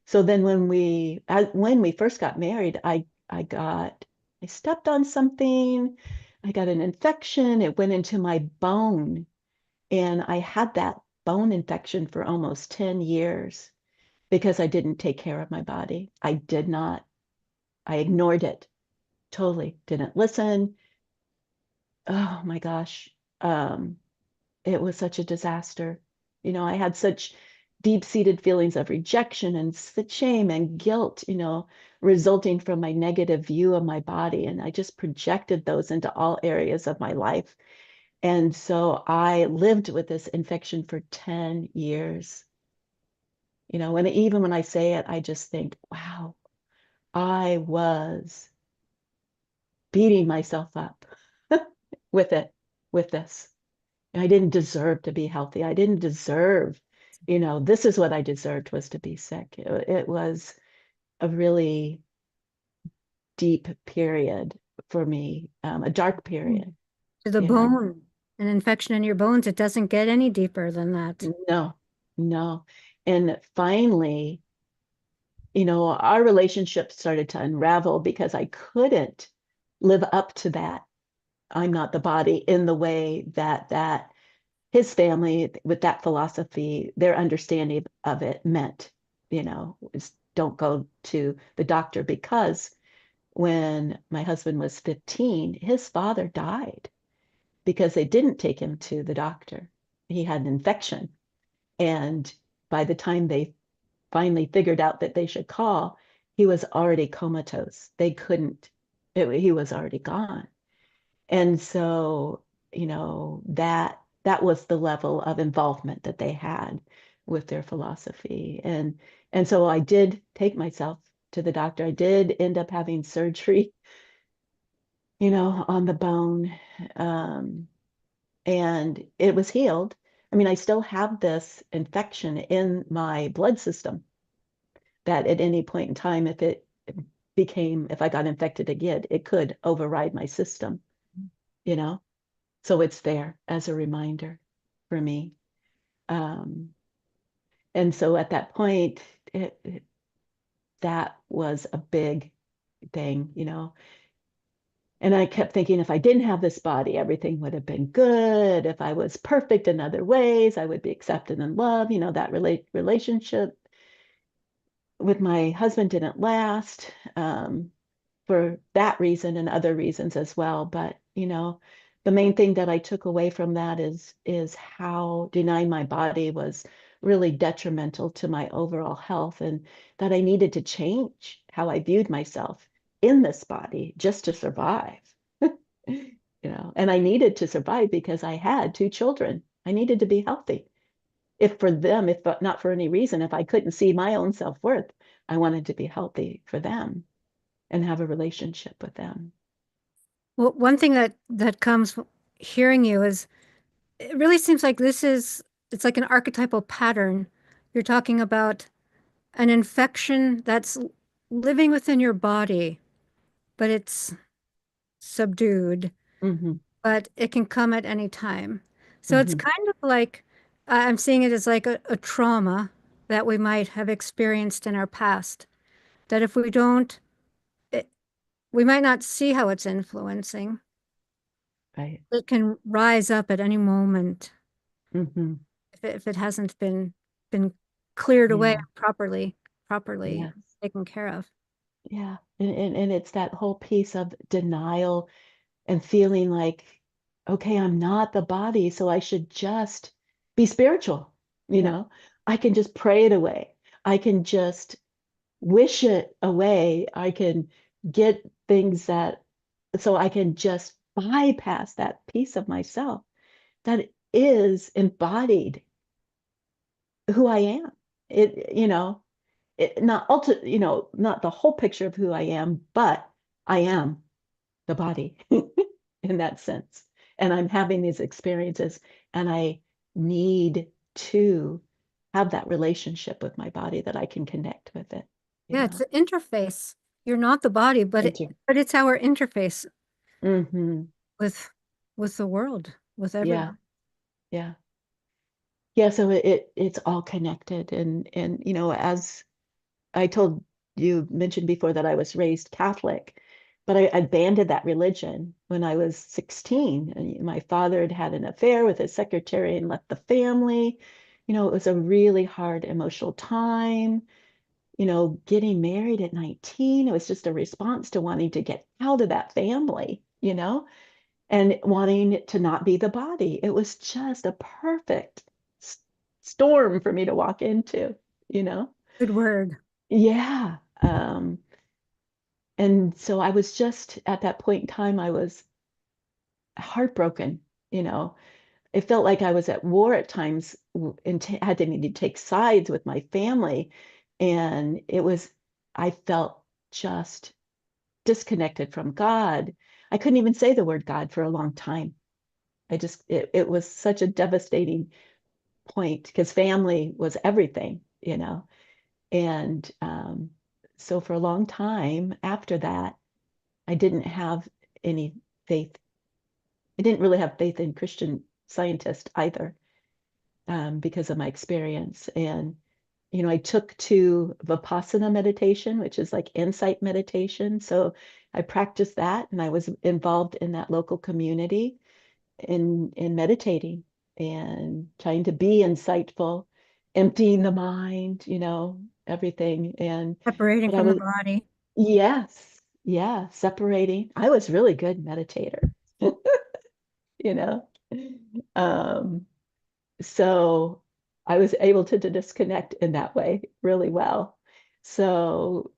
So then when we first got married, I stepped on something, I got an infection, it went into my bone, and I had that bone infection for almost 10 years because I didn't take care of my body. I ignored it totally, didn't listen. Oh my gosh. It was such a disaster. I had such deep-seated feelings of rejection and shame and guilt, resulting from my negative view of my body. And I just projected those into all areas of my life. And so I lived with this infection for 10 years. And even when I say it, I just think, wow, I was beating myself up with it, with this. I didn't deserve to be healthy. I didn't deserve, this is what I deserved, was to be sick. It was a really deep period for me, a dark period, To the you know. bone, an infection in your bones, it doesn't get any deeper than that. No, no. And finally, our relationship started to unravel because I couldn't live up to that. I'm not the body in the way that his family with that philosophy, their understanding of it meant, is don't go to the doctor because when my husband was 15, his father died because they didn't take him to the doctor. He had an infection. And by the time they finally figured out that they should call, he was already comatose. They couldn't, he was already gone. And so, that was the level of involvement that they had with their philosophy. And so I did take myself to the doctor. I did end up having surgery, on the bone. And it was healed. I mean, I still have this infection in my blood system that at any point in time, if I got infected again, it could override my system, you know? So it's there as a reminder for me. Um, and so at that point, that was a big thing, And I kept thinking if I didn't have this body, everything would have been good. If I was perfect in other ways, I would be accepted and loved. That relationship with my husband didn't last for that reason and other reasons as well. But, the main thing that I took away from that is how denying my body was really detrimental to my overall health and that I needed to change how I viewed myself in this body just to survive. And I needed to survive because I had two children. I needed to be healthy. If not for any reason, if I couldn't see my own self-worth, I wanted to be healthy for them and have a relationship with them. Well, one thing that comes hearing you is it really seems like it's like an archetypal pattern. You're talking about an infection that's living within your body, but it's subdued, Hmm. but it can come at any time. So it's Hmm. kind of like I'm seeing it as like a trauma that we might have experienced in our past, that if we don't, it, we might not see how it's influencing. Right. It can rise up at any moment Hmm. if it hasn't been cleared away Yeah. properly Yes. taken care of. Yeah. And it's that whole piece of denial and feeling like, okay, I'm not the body, so I should just be spiritual, you Yeah. know? I can just pray it away. I can just wish it away. I can get things so I can just bypass that piece of myself that is embodied who I am. Not the whole picture of who I am, but I am the body in that sense. And I'm having these experiences, and I need to have that relationship with my body that I can connect with it, you Yeah, it's know. an interface. You're not the body, Inter- but it's our interface hmm. with with the world, with Yeah, everyone. yeah. Yeah, so it's all connected. And as I told you mentioned before that I was raised Catholic, but I abandoned that religion when I was 16. And my father had had an affair with his secretary and left the family. It was a really hard emotional time. Getting married at 19, it was just a response to wanting to get out of that family, and wanting to not be the body. It was just a perfect storm for me to walk into, you know? Good word. Yeah. And so I was just at that point in time, I was heartbroken, you know. It felt like I was at war at times and had to need to take sides with my family. And I felt just disconnected from God. I couldn't even say the word God for a long time. It was such a devastating point because family was everything. And so for a long time after that, I didn't have any faith. I didn't really have faith in Christian Scientist either, because of my experience. And, I took to Vipassana meditation, which is like insight meditation. So I practiced that, and I was involved in that local community in meditating and trying to be insightful, emptying the mind, everything. And Separating but I from the was, body. yes, yeah, separating. I was really good meditator, you know. Um, so I was able to disconnect in that way really well. So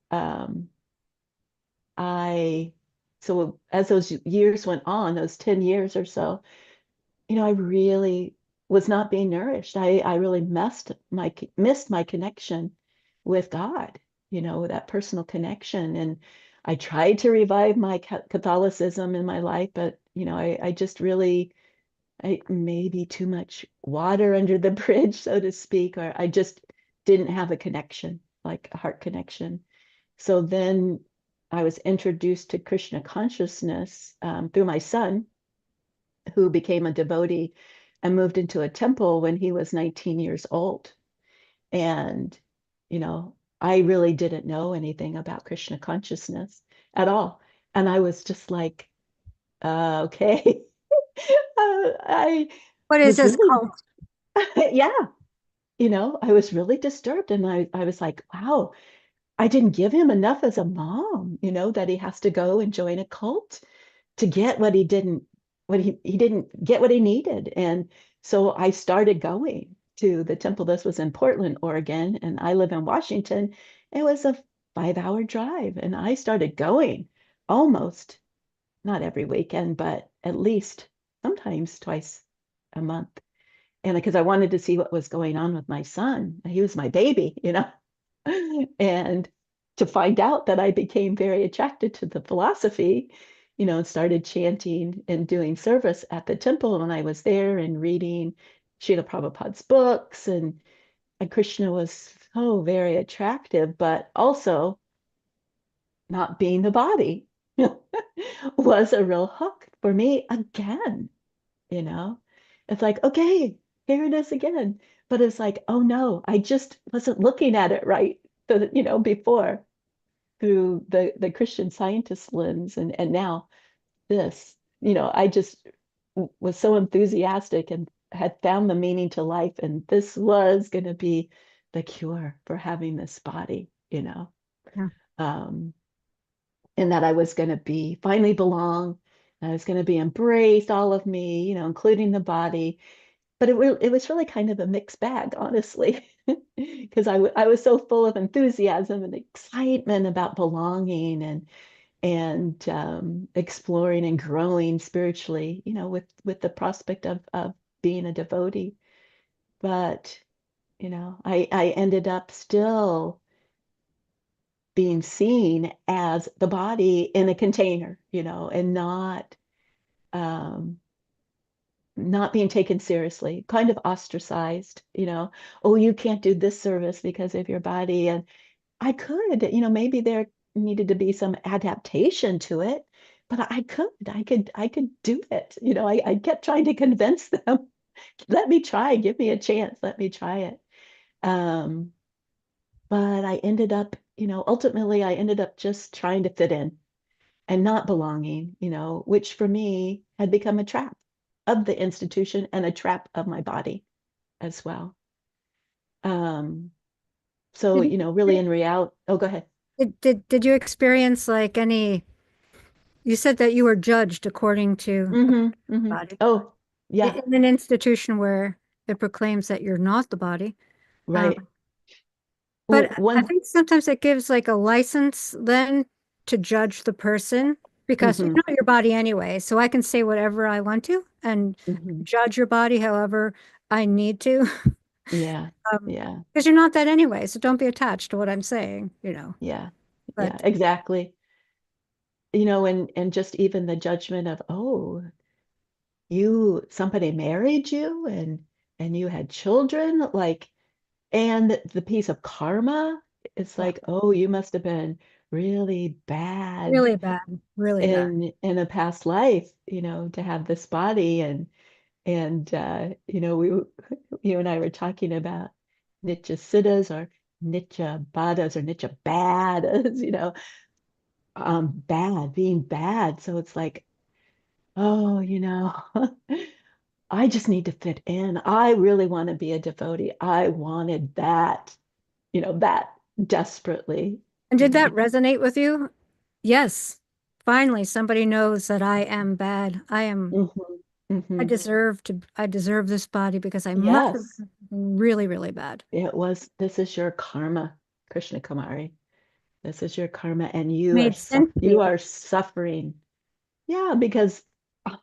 I so as those years went on, those 10 years or so, I really was not being nourished. I really missed my connection with God, that personal connection. And I tried to revive my Catholicism in my life, but I just really, maybe too much water under the bridge, so to speak, or I just didn't have a connection, like a heart connection. So then I was introduced to Krishna consciousness, through my son, who became a devotee and moved into a temple when he was 19 years old. And, I really didn't know anything about Krishna consciousness at all. And I was just like, okay. I What is was this really, cult? yeah, I was really disturbed. And I was like, wow, I didn't give him enough as a mom, that he has to go and join a cult to get what he didn't get what he needed. And so I started going to the temple. This was in Portland, Oregon, and I live in Washington. It was a 5-hour drive, and I started going almost, not every weekend, but at least sometimes twice a month. And because I wanted to see what was going on with my son. He was my baby. And to find out that I became very attracted to the philosophy, and started chanting and doing service at the temple when I was there and reading Srila Prabhupada's books. And Krishna was so very attractive, but also not being the body was a real hook for me again, you know? It's like, okay, here it is again. But it's like, oh no, I just wasn't looking at it right, before, through the Christian Scientist lens, and now this, I just was so enthusiastic and had found the meaning to life, and this was going to be the cure for having this body. Yeah. Um, and that I was going to be finally belong. I was going to be embraced, all of me, including the body. But it was really kind of a mixed bag, honestly, because I was so full of enthusiasm and excitement about belonging and exploring and growing spiritually, with the prospect of being a devotee. But, I ended up still being seen as the body in a container, and um, not being taken seriously, kind of ostracized, oh, you can't do this service because of your body. And I could, maybe there needed to be some adaptation to it, but I could do it. I kept trying to convince them, let me try, give me a chance, let me try it. Um, but I ended up, ultimately I ended up just trying to fit in and not belonging, which for me had become a trap of the institution and a trap of my body as well. Um, so, Did, really in reality, oh, go ahead. did you experience like any, you said that you were judged according to the body Oh, yeah, in an institution where it proclaims that you're not the body. Um, right. but Well, I one, think sometimes it gives like a license then to judge the person because you're hmm not your body anyway. So I can say whatever I want to and hmm judge your body however I need to. yeah, Um, yeah, because you're not that anyway. So don't be attached to what I'm saying. yeah, yeah, But exactly. And just even the judgment of, oh, somebody married you and you had children, like, and the piece of karma. It's Yeah. like, oh, you must have been really bad Really bad. Really bad. in a past life, to have this body. And we you and I were talking about nitya siddhas or nitya baddhas or nitya baddhas, bad, being bad. So it's like, oh, I just need to fit in. I really want to be a devotee. I wanted that, that desperately, And you did that know. resonate with you? Yes. Finally, somebody knows that I am bad. Hmm. I deserve this body because I must have Yes, done something really, really bad. this is your karma, Krishna Kumari. This is your karma, and Made sense to you me. are suffering. Yeah, because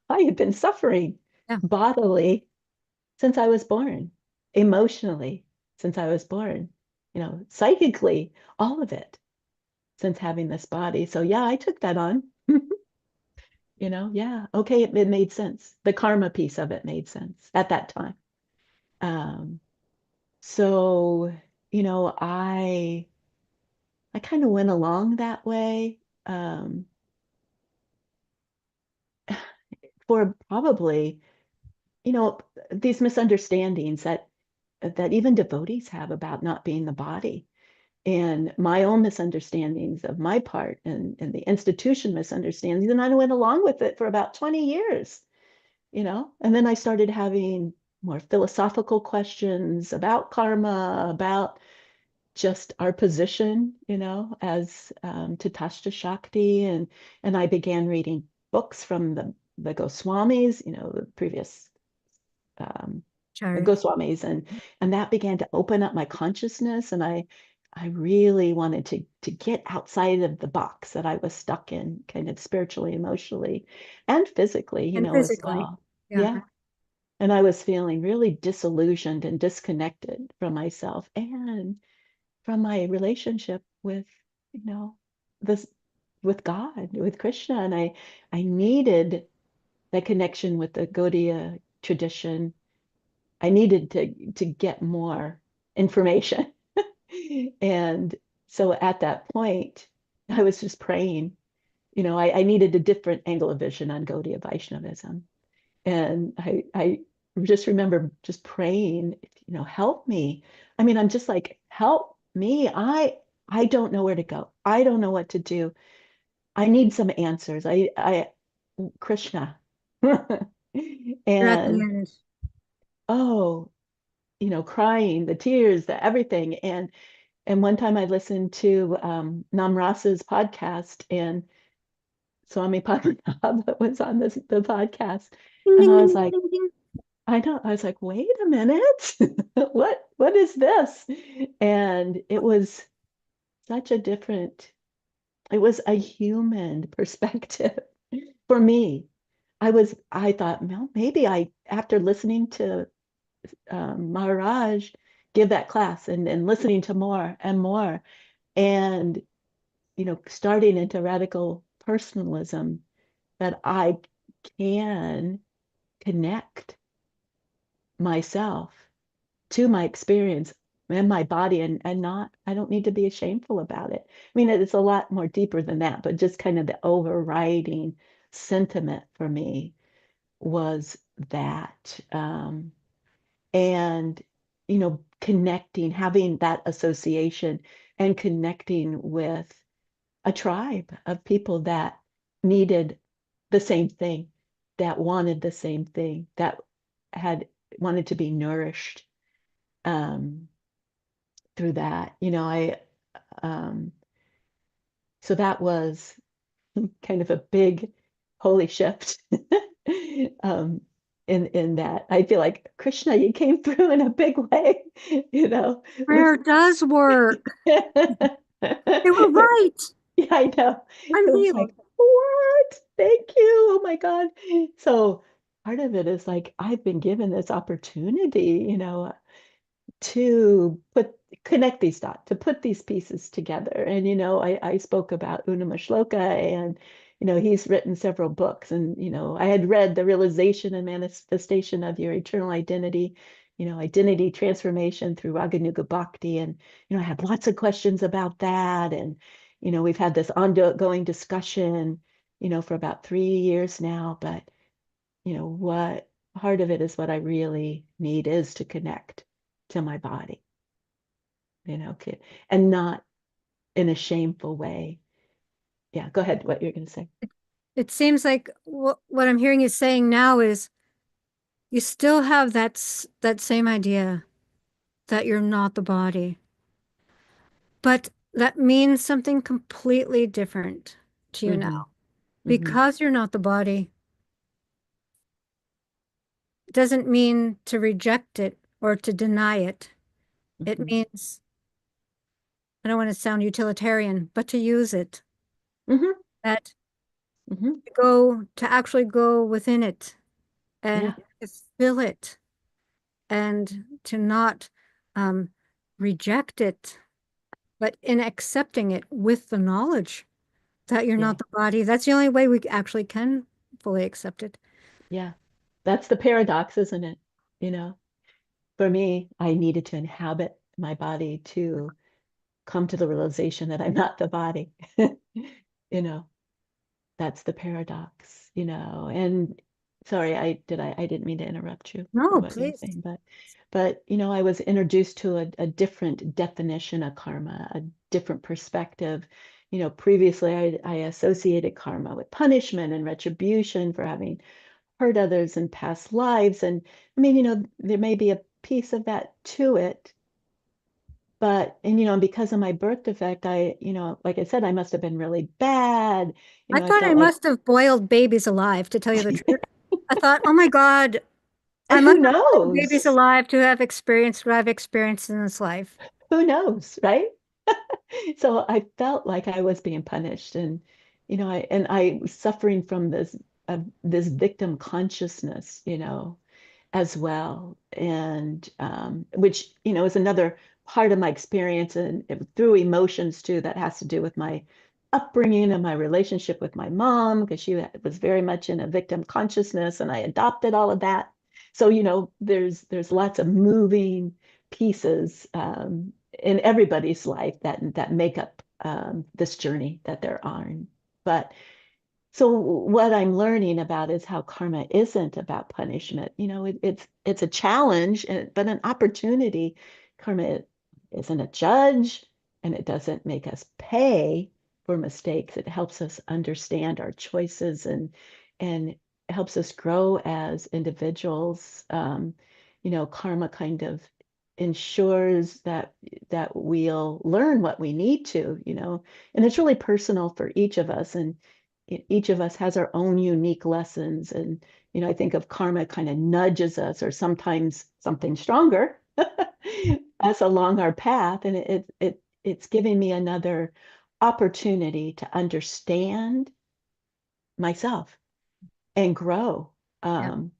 I have been suffering Yeah. bodily since I was born, emotionally since I was born, psychically, all of it since having this body. So yeah, I took that on. Yeah, okay, it made sense. The karma piece of it made sense at that time. Um, so, I kind of went along that way. For probably, you know, these misunderstandings that even devotees have about not being the body, and my own misunderstandings of my part, and the institution misunderstandings. And I went along with it for about 20 years, and then I started having more philosophical questions about karma, about just our position, as Tatashta Shakti, and I began reading books from the Goswamis, the previous the Sorry. Goswamis, and that began to open up my consciousness, and I really wanted to get outside of the box that I was stuck in, kind of spiritually, emotionally, and physically, And as physically. well. Yeah. Yeah. And I was feeling really disillusioned and disconnected from myself and from my relationship with, this with God, with Krishna. And I needed that connection with the Gaudiya tradition. I needed to get more information. And so at that point, I was just praying. I needed a different angle of vision on Gaudiya Vaishnavism. And I just remember just praying, help me. I mean, I'm just like, help me. I don't know where to go. I don't know what to do. I need some answers. Krishna. You're at the And end. oh, crying, the tears, the everything. And one time I listened to Namrasa's podcast, and Swami Padmanabha was on the podcast. Ding, And ding, I was ding, like, ding, ding. I was like, wait a minute. What is this? And it was such a different, it was a human perspective for me. I thought, well, maybe after listening to Maharaj give that class, and listening to more and more, and, starting into radical personalism, that I can connect myself to my experience and my body, and not, I don't need to be shameful about it. I mean, it's a lot more deeper than that, but just kind of the overriding sentiment for me was that. And, connecting, having that association, and connecting with a tribe of people that needed the same thing, that wanted the same thing, that had wanted to be nourished, um, through that. Um, so that was kind of a big holy shift. um, in that, I feel like, Krishna, you came through in a big way, with Prayer does work. They were yeah, right. I know. It I'm was like, healed. what? Thank you. Oh my God. So part of it is like, I've been given this opportunity, to connect these dots, to put these pieces together. And, I spoke about Unama Shloka, and, he's written several books. And, I had read The Realization and Manifestation of Your Eternal Identity, identity transformation through Raganuga Bhakti. And, I had lots of questions about that. And, we've had this ongoing discussion, for about 3 years now. But, what part of it is what I really need is to connect to my body, and not in a shameful way. Yeah, go ahead, what you're going to say. It seems like what I'm hearing you saying now is you still have that same idea that you're not the body, but that means something completely different to you Mm-hmm. now. Mm-hmm. Because you're not the body, it doesn't mean to reject it or to deny it. It Mm-hmm. means, I don't want to sound utilitarian, but to use it, Mm-hmm. that Mm-hmm. to actually go within it and Yeah. to feel it and to not um, reject it, but in accepting it with the knowledge that you're Yeah. not the body. That's the only way we actually can fully accept it. Yeah. That's the paradox, isn't it? You know, for me, I needed to inhabit my body to come to the realization that I'm not the body. You know, that's the paradox, And sorry, I didn't mean to interrupt you for No, what you're please. saying, but I was introduced to a different definition of karma, a different perspective. Previously I associated karma with punishment and retribution for having hurt others in past lives. And I mean, there may be a piece of that to it, but and because of my birth defect, like I said, I must have been really bad. I I thought I felt like, must have boiled babies alive, to tell you the truth. I thought, oh my God, I and must who have boiled babies knows? alive to have experienced what I've experienced in this life. Who knows, right? So I felt like I was being punished, and I was suffering from this victim consciousness, as well. And which, is another part of my experience, and through emotions too, that has to do with my upbringing and my relationship with my mom, because she was very much in a victim consciousness, and I adopted all of that. So, there's lots of moving pieces in everybody's life that make up this journey that they're on. But so what I'm learning about is how karma isn't about punishment. It's a challenge, but an opportunity. Karma isn't a judge, and it doesn't make us pay for mistakes. It helps us understand our choices, and helps us grow as individuals. Karma kind of ensures that we'll learn what we need to, and it's really personal for each of us. And each of us has our own unique lessons. And I think of karma kind of nudges us, or sometimes something stronger, us along our path. And it's giving me another opportunity to understand myself and grow. Yep. um,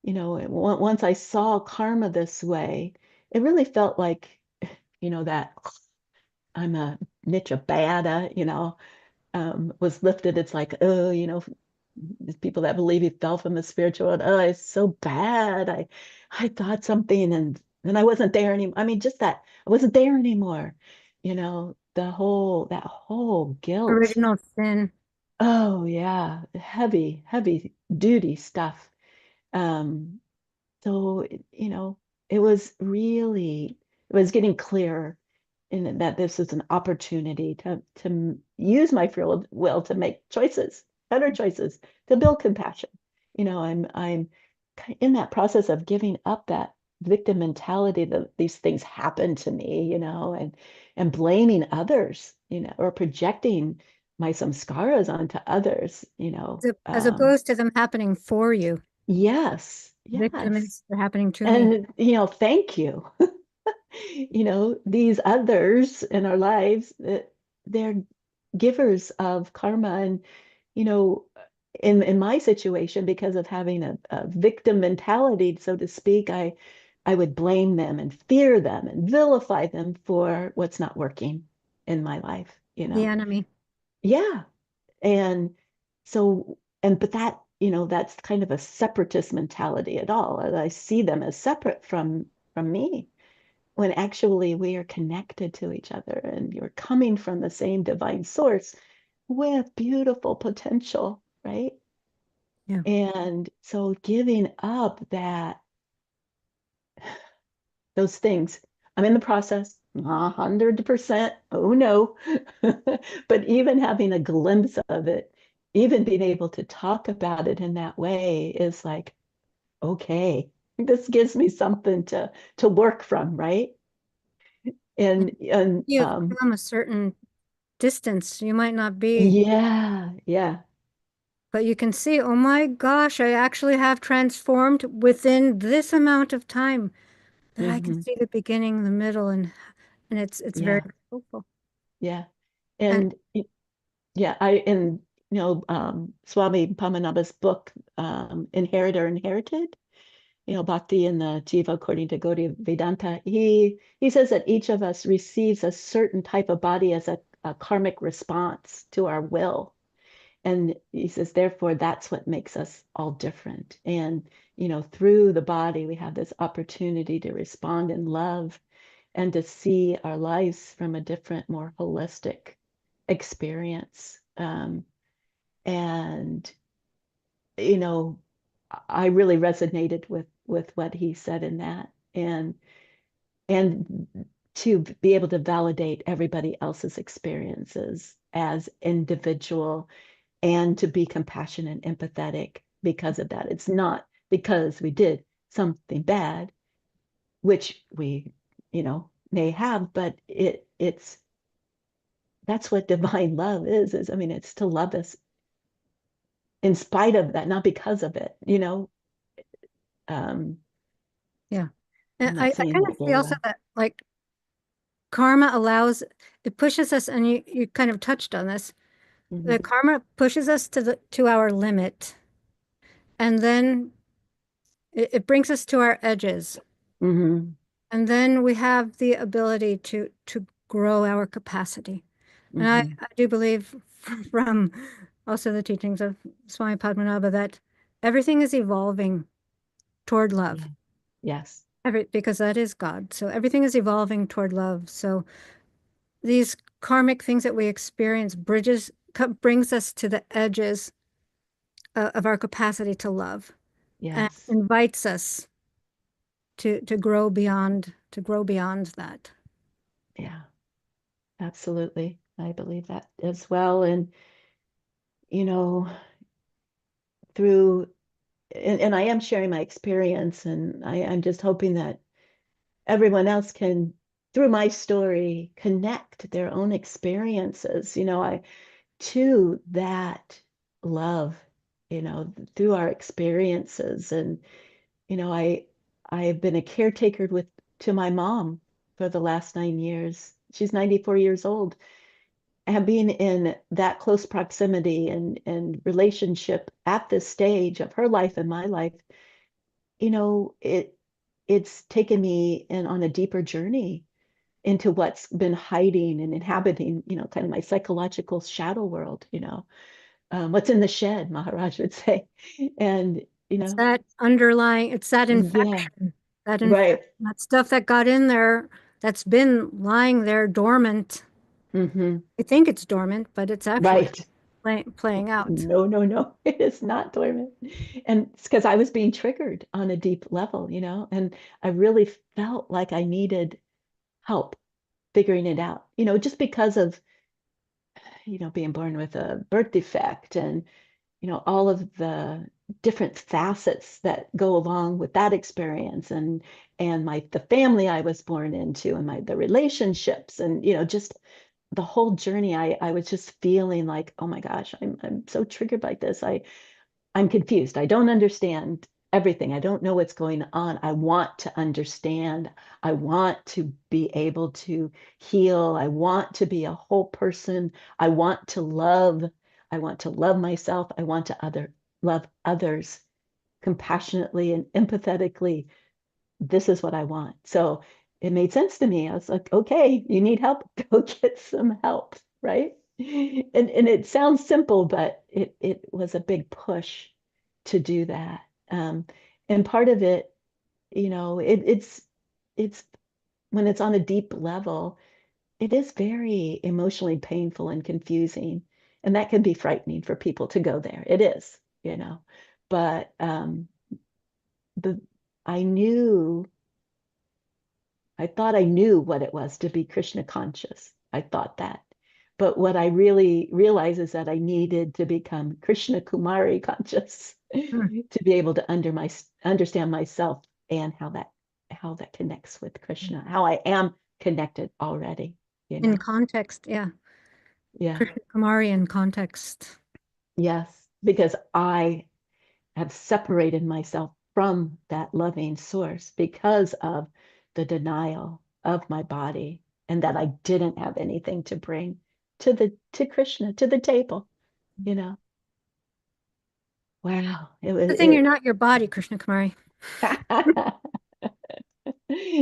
once I saw karma this way, it really felt like, that I'm a niche of bad, was lifted. It's like, oh, people that believe he fell from the spiritual world. Oh, it's so bad. I thought something, and I wasn't there anymore. I mean, just that I wasn't there anymore. That whole guilt. Original sin. Oh yeah, heavy, heavy duty stuff. Um, so, it was getting clear in that this is an opportunity to use my free will to make choices, better choices, to build compassion. I'm in that process of giving up that victim mentality that these things happen to me, and blaming others, or projecting my samskaras onto others, As opposed to them happening for you. Yes, Victim yes. is they're happening to me. And, thank you. These others in our lives, they're givers of karma. And, you know, in my situation, because of having a victim mentality, so to speak, I would blame them and fear them and vilify them for what's not working in my life. The enemy. Yeah. And so, but that that's kind of a separatist mentality at all. I see them as separate from me, when actually we are connected to each other and you're coming from the same divine source with beautiful potential, right? Yeah. And so giving up those things, I'm in the process, 100%. Oh no. But even having a glimpse of it, even being able to talk about it in that way is like, okay, this gives me something to work from, right? And You've come a certain distance, you might not be, yeah, yeah. but you can see, oh my gosh, I actually have transformed within this amount of time that I can Hmm. see the beginning, the middle, and it's very Yeah, hopeful. yeah. And And yeah, Swami Pamanabha's book, Inherit or Inherited, Bhakti and the Jiva according to Gaudiya Vedanta, he says that each of us receives a certain type of body as a karmic response to our will. And he says, therefore, that's what makes us all different. And, through the body, we have this opportunity to respond in love and to see our lives from a different, more holistic experience. And, you know, I really resonated with what he said in that. And to be able to validate everybody else's experiences as individual and to be compassionate and empathetic because of that. It's not because we did something bad, which we, may have, but it's that's what divine love is. I mean, it's to love us in spite of that, not because of it. Um, yeah, and I'm I not saying kind of that see very also well. that like karma allows, it pushes us, and you kind of touched on this. The Hmm. karma pushes us to our limit, and then it brings us to our edges. Hmm. And then we have the ability to grow our capacity. And Hmm. I do believe from also the teachings of Swami Padmanabha that everything is evolving toward love. Yeah. Yes. Because that is God. So everything is evolving toward love. So these karmic things that we experience brings us to the edges of our capacity to love and Yes. invites us to grow beyond that. Yeah. Absolutely. I believe that as well. And, you know, through and I am sharing my experience, and I'm just hoping that everyone else can, through my story, connect their own experiences, to that love, through our experiences. And, I've been a caretaker to my mom for the last 9 years. She's 94 years old. And being in that close proximity and relationship at this stage of her life and my life, it's taken me in on a deeper journey into what's been hiding and inhabiting, kind of my psychological shadow world, what's in the shed, Maharaj would say. And, It's that underlying, it's that yeah, infection, right. that stuff that got in there that's been lying there dormant. Hmm. I think it's dormant, but it's actually Right. playing out. No, no, no. It is not dormant. And it's because I was being triggered on a deep level, and I really felt like I needed help figuring it out, just because of, being born with a birth defect and, all of the different facets that go along with that experience and the family I was born into and the relationships and, just the whole journey. I was just feeling like, oh my gosh, I'm so triggered by this. I'm confused. I don't understand everything. I don't know what's going on. I want to understand. I want to be able to heal. I want to be a whole person. I want to love. I want to love myself. I want to love others compassionately and empathetically. This is what I want. So it made sense to me. I was like, okay, you need help. Go get some help, right? And it sounds simple, but it was a big push to do that. And part of it, it's when it's on a deep level, it is very emotionally painful and confusing. And that can be frightening for people to go there. It is. But the I knew, I thought I knew what it was to be Krishna conscious. I thought that. But what I really realized is that I needed to become Krishna Kumari conscious Mm. to be able to understand myself and how that connects with Krishna, how I am connected already, you In know. context, yeah. Yeah. Krishna Kumari in context. Yes, because I have separated myself from that loving source because of the denial of my body and that I didn't have anything to bring to Krishna, to the table, you know. Wow. It was The thing, you're not your body, Krishna Kumari.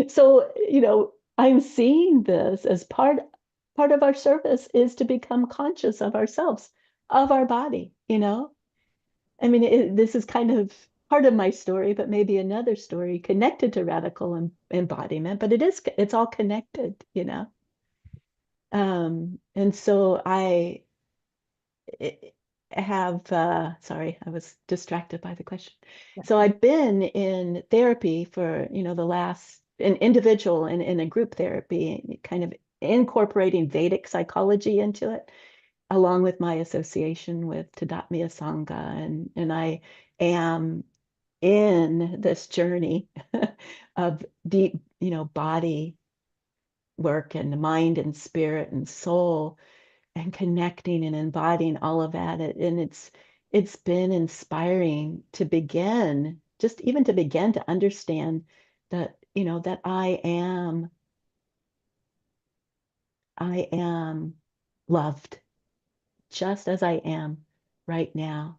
so, I'm seeing this as part of our service is to become conscious of ourselves, of our body. I mean, this is kind of part of my story, but maybe another story connected to radical embodiment, but it's all connected. And so I have, sorry, I was distracted by the question. Yeah. So I've been in therapy for, the last, an individual and in a group therapy, kind of incorporating Vedic psychology into it, along with my association with Tadatmya Sangha. And I am in this journey of deep, body work and mind and spirit and soul and connecting and embodying all of that. And it's been inspiring to begin, just even to begin to understand that I am loved just as I am right now.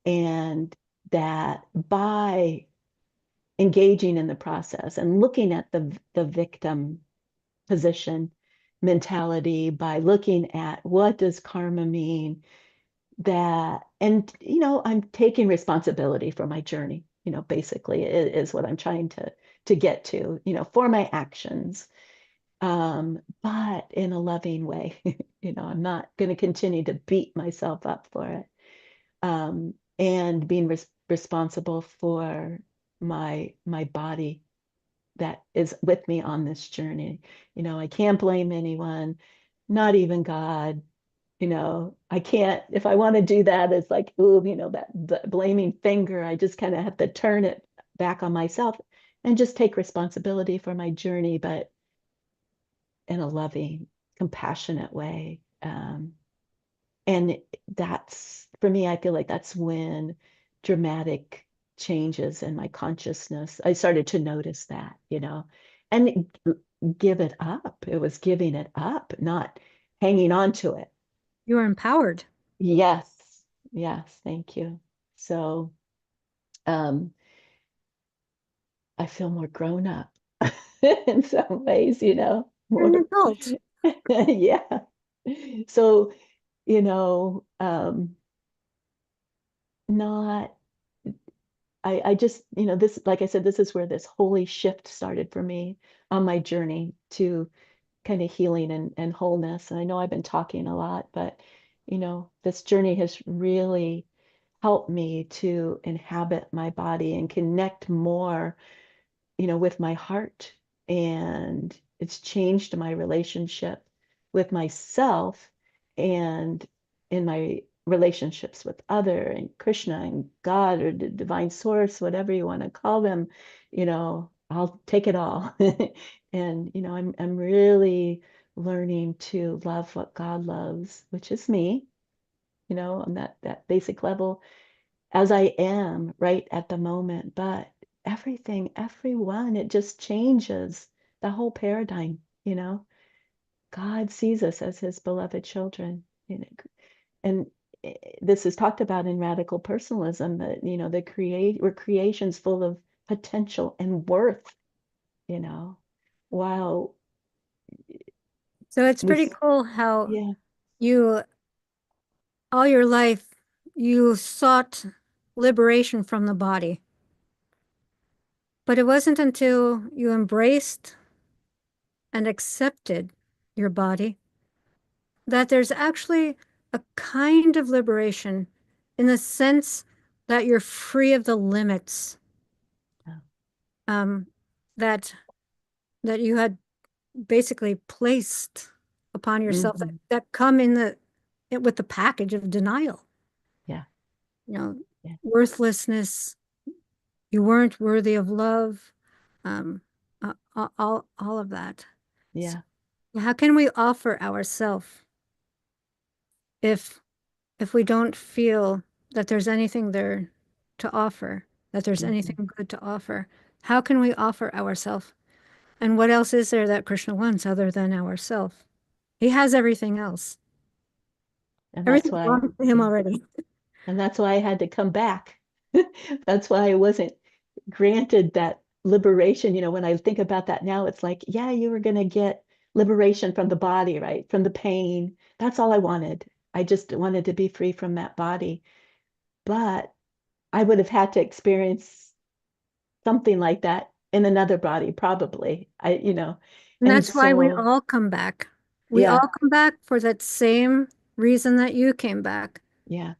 And that by engaging in the process and looking at the victim position mentality, by looking at what does karma mean, that and I'm taking responsibility for my journey, basically is what I'm trying to get to, for my actions, but in a loving way. I'm not going to continue to beat myself up for it, and being responsible for my body that is with me on this journey. I can't blame anyone, not even God. I can't, if I want to do that, it's like, ooh, that the blaming finger, I just kind of have to turn it back on myself and just take responsibility for my journey, but in a loving, compassionate way. And that's, for me, I feel like that's when dramatic changes in my consciousness, I started to notice that, and give it up. It was giving it up, not hanging on to it. You are empowered. Yes. Yes. Thank you. So, um, I feel more grown up in some ways, You're more, an adult. yeah. So, not I just, this, like I said, this is where this holy shift started for me on my journey to kind of healing and wholeness. And I know I've been talking a lot, but, this journey has really helped me to inhabit my body and connect more, with my heart. And it's changed my relationship with myself and in my relationships with other and Krishna and God or the divine source, whatever you want to call them, I'll take it all. And, I'm really learning to love what God loves, which is me, on that basic level as I am right at the moment. But everything, everyone, it just changes the whole paradigm. God sees us as his beloved children. And this is talked about in radical personalism that, we're creations full of potential and worth, you know, while So it's we, pretty cool how yeah, you, all your life, you sought liberation from the body. But it wasn't until you embraced and accepted your body that there's actually a kind of liberation in the sense that you're free of the limits um, that that you had basically placed upon yourself that, Mm-hmm. that come in the with the package of denial. Yeah. You know, Yeah. worthlessness, you weren't worthy of love, all of that. So Yeah. how can we offer ourself if we don't feel that there's anything there to offer, that there's Mm-hmm. anything good to offer? How can we offer ourselves? And what else is there that Krishna wants other than ourself? He has everything else. And that's Everything why, belongs to him yeah. already. And that's why I had to come back. That's why I wasn't granted that liberation. When I think about that now, it's like, yeah, you were going to get liberation from the body, right? From the pain. That's all I wanted. I just wanted to be free from that body. But I would have had to experience something like that in another body, probably. And And that's why we so, all come back. We yeah, all come back for that same reason that you came back, yeah.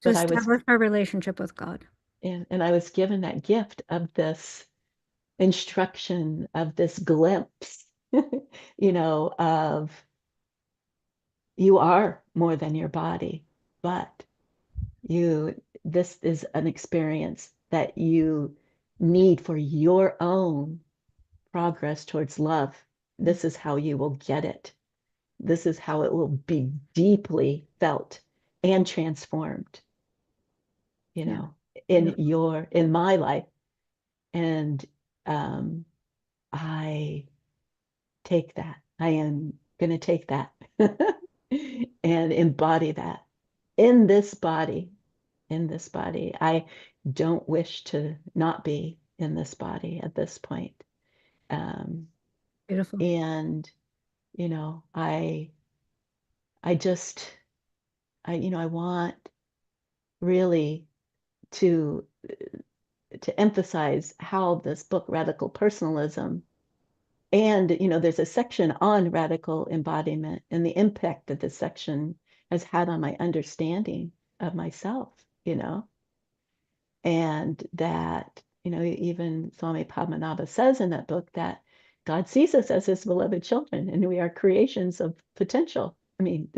to But I was, establish our relationship with God. and I was given that gift of this instruction, of this glimpse, of you are more than your body, but this is an experience that you need for your own progress towards love. This is how you will get it. This is how it will be deeply felt and transformed, you Yeah, know, beautiful. in my life. And um, I take that. I am going to take that and embody that in this body. In this body. I don't wish to not be in this body at this point. Um, Beautiful. and, you know, I just, I want really to emphasize how this book, Radical Personalism, and, there's a section on radical embodiment and the impact that this section has had on my understanding of myself, and that, even Swami Padmanabha says in that book that God sees us as his beloved children and we are creations of potential. I mean,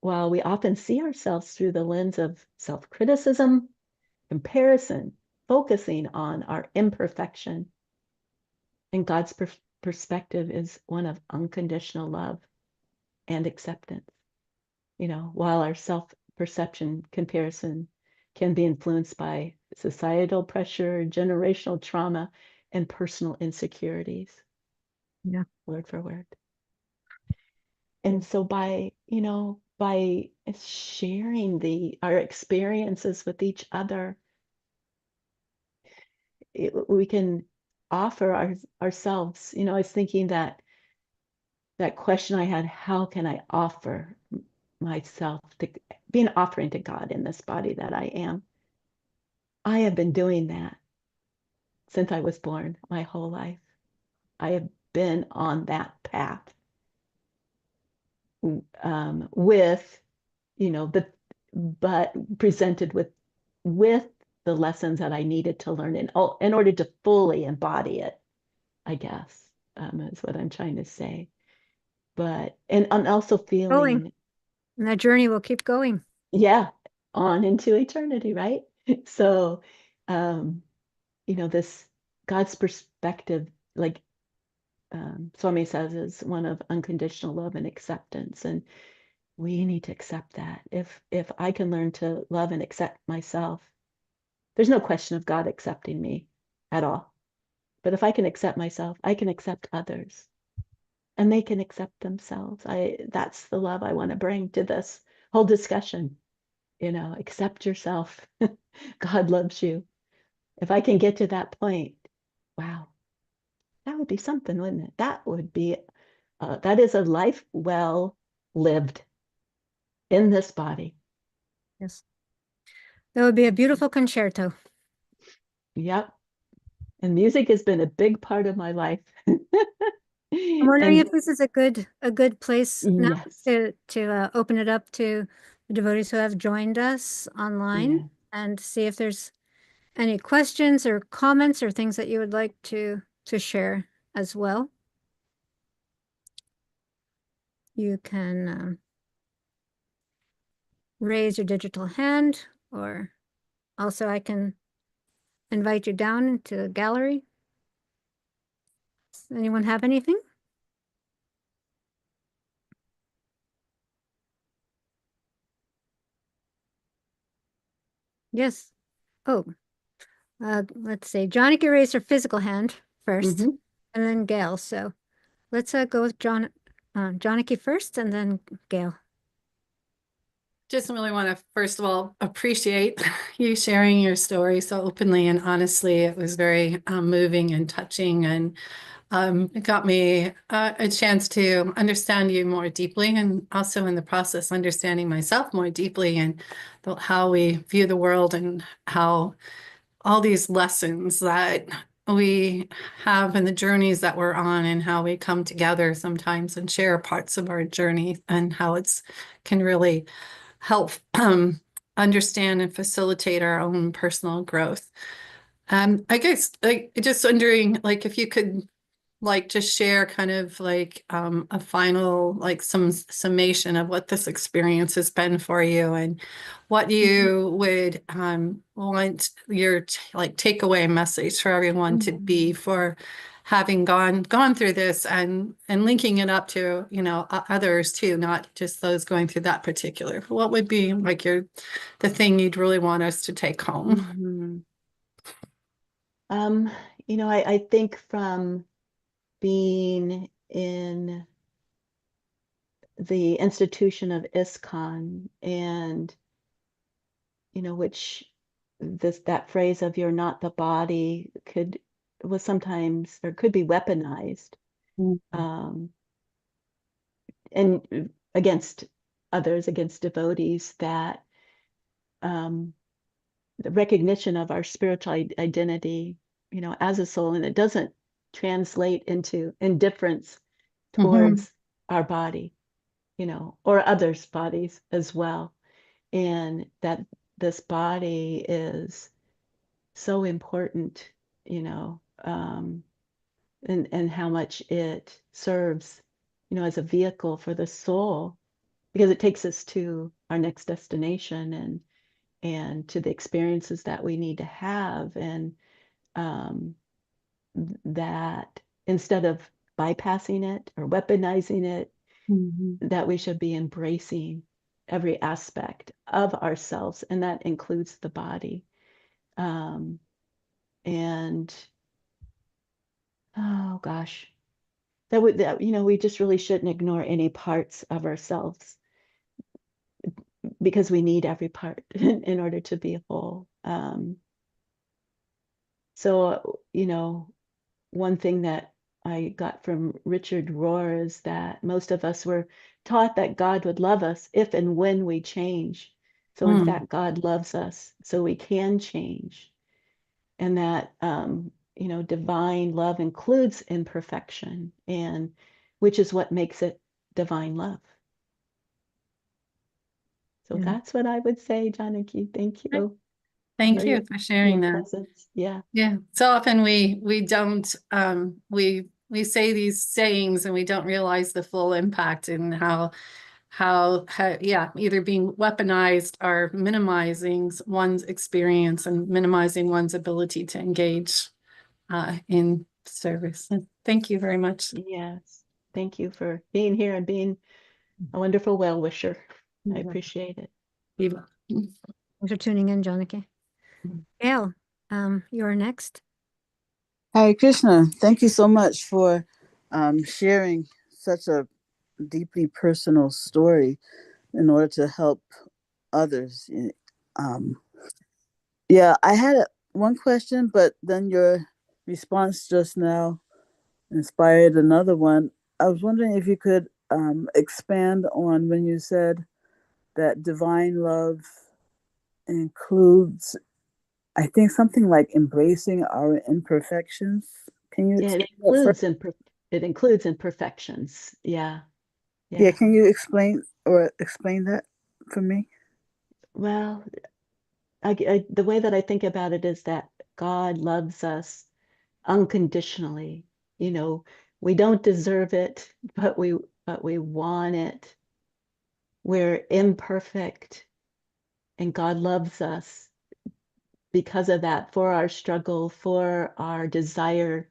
while we often see ourselves through the lens of self-criticism, comparison, focusing on our imperfection, and God's perspective is one of unconditional love and acceptance. While our self-perception comparison can be influenced by societal pressure, generational trauma, and personal insecurities, Yeah. word for word. And so by sharing our experiences with each other, we can offer ourselves. I was thinking that question I had, how can I offer myself to be an offering to God in this body that I am? I have been doing that since I was born, my whole life. I have been on that path, with, the but presented with the lessons that I needed to learn in order to fully embody it, I guess, is what I'm trying to say. But and I'm also Going. feeling, And that journey will keep going. yeah, on into eternity, right? So, um, this God's perspective, like, Swami says, is one of unconditional love and acceptance, and we need to accept that. If I can learn to love and accept myself, there's no question of God accepting me at all. But if I can accept myself, I can accept others, and they can accept themselves. That's the love I want to bring to this whole discussion. Accept yourself. God loves you. If I can get to that point, wow, that would be something, wouldn't it? That is a life well lived in this body. Yes. That would be a beautiful concerto. Yep. And music has been a big part of my life. I'm wondering And if this is a good place now yes, to open it up to the devotees who have joined us online yeah. and see if there's any questions or comments or things that you would like to share as well. You can raise your digital hand, or also I can invite you down into the gallery. Does anyone have anything? Yes. Oh, let's see. Johnny can raise her physical hand first, Hmm. and then Gail. So let's go with Johnny first, and then Gail. Just really want to, first of all, appreciate you sharing your story so openly and honestly. It was very moving and touching, and it got me a chance to understand you more deeply, and also in the process, understanding myself more deeply, and how we view the world, and how all these lessons that we have and the journeys that we're on, and how we come together sometimes and share parts of our journey, and how it's can really help understand and facilitate our own personal growth. I guess like just wondering like if you could like just share kind of like a final like some summation of what this experience has been for you, and what you would want your like takeaway message for everyone to be for having gone through this, and linking it up to others too, not just those going through that particular. What would be like the thing you'd really want us to take home? Hmm. Um, I think from being in the institution of ISKCON, and which that phrase of "you're not the body" was sometimes, or could be, weaponized, um, and against others, against devotees, that the recognition of our spiritual identity, as a soul, and it doesn't translate into indifference Mm-hmm. towards our body, or others' bodies as well. And that this body is so important, and how much it serves, as a vehicle for the soul, because it takes us to our next destination, and to the experiences that we need to have. And um, that instead of bypassing it or weaponizing it, Mm-hmm. that we should be embracing every aspect of ourselves, and that includes the body. Um, and oh gosh, we just really shouldn't ignore any parts of ourselves, because we need every part in order to be whole. So, one thing that I got from Richard Rohr is that most of us were taught that God would love us if and when we change. So, in Mm. fact, God loves us so we can change. And that, divine love includes imperfection, and which is what makes it divine love. So Yeah. that's what I would say, Janaki. Thank you Thank for you for your sharing that. presence. Yeah. Yeah, so often we don't we say these sayings and we don't realize the full impact, and how yeah, either being weaponized or minimizing one's experience and minimizing one's ability to engage in service. And thank you very much. Yes. Thank you for being here and being a wonderful well-wisher. I Eva. appreciate it. Eva. Thanks for tuning in, Johnny. Gail, you're next. Hare Krishna, thank you so much for sharing such a deeply personal story in order to help others. Um, yeah, I had one question, but then your response just now inspired another one. I was wondering if you could expand on when you said that divine love includes, I think, something like embracing our imperfections. Can you Yeah, explain that first? it includes imperfections. Yeah, Yeah, yeah. can you explain that for me? Well, the way that I think about it is that God loves us unconditionally. You know, we don't deserve it, but we want it. We're imperfect, and God loves us because of that, for our struggle, for our desire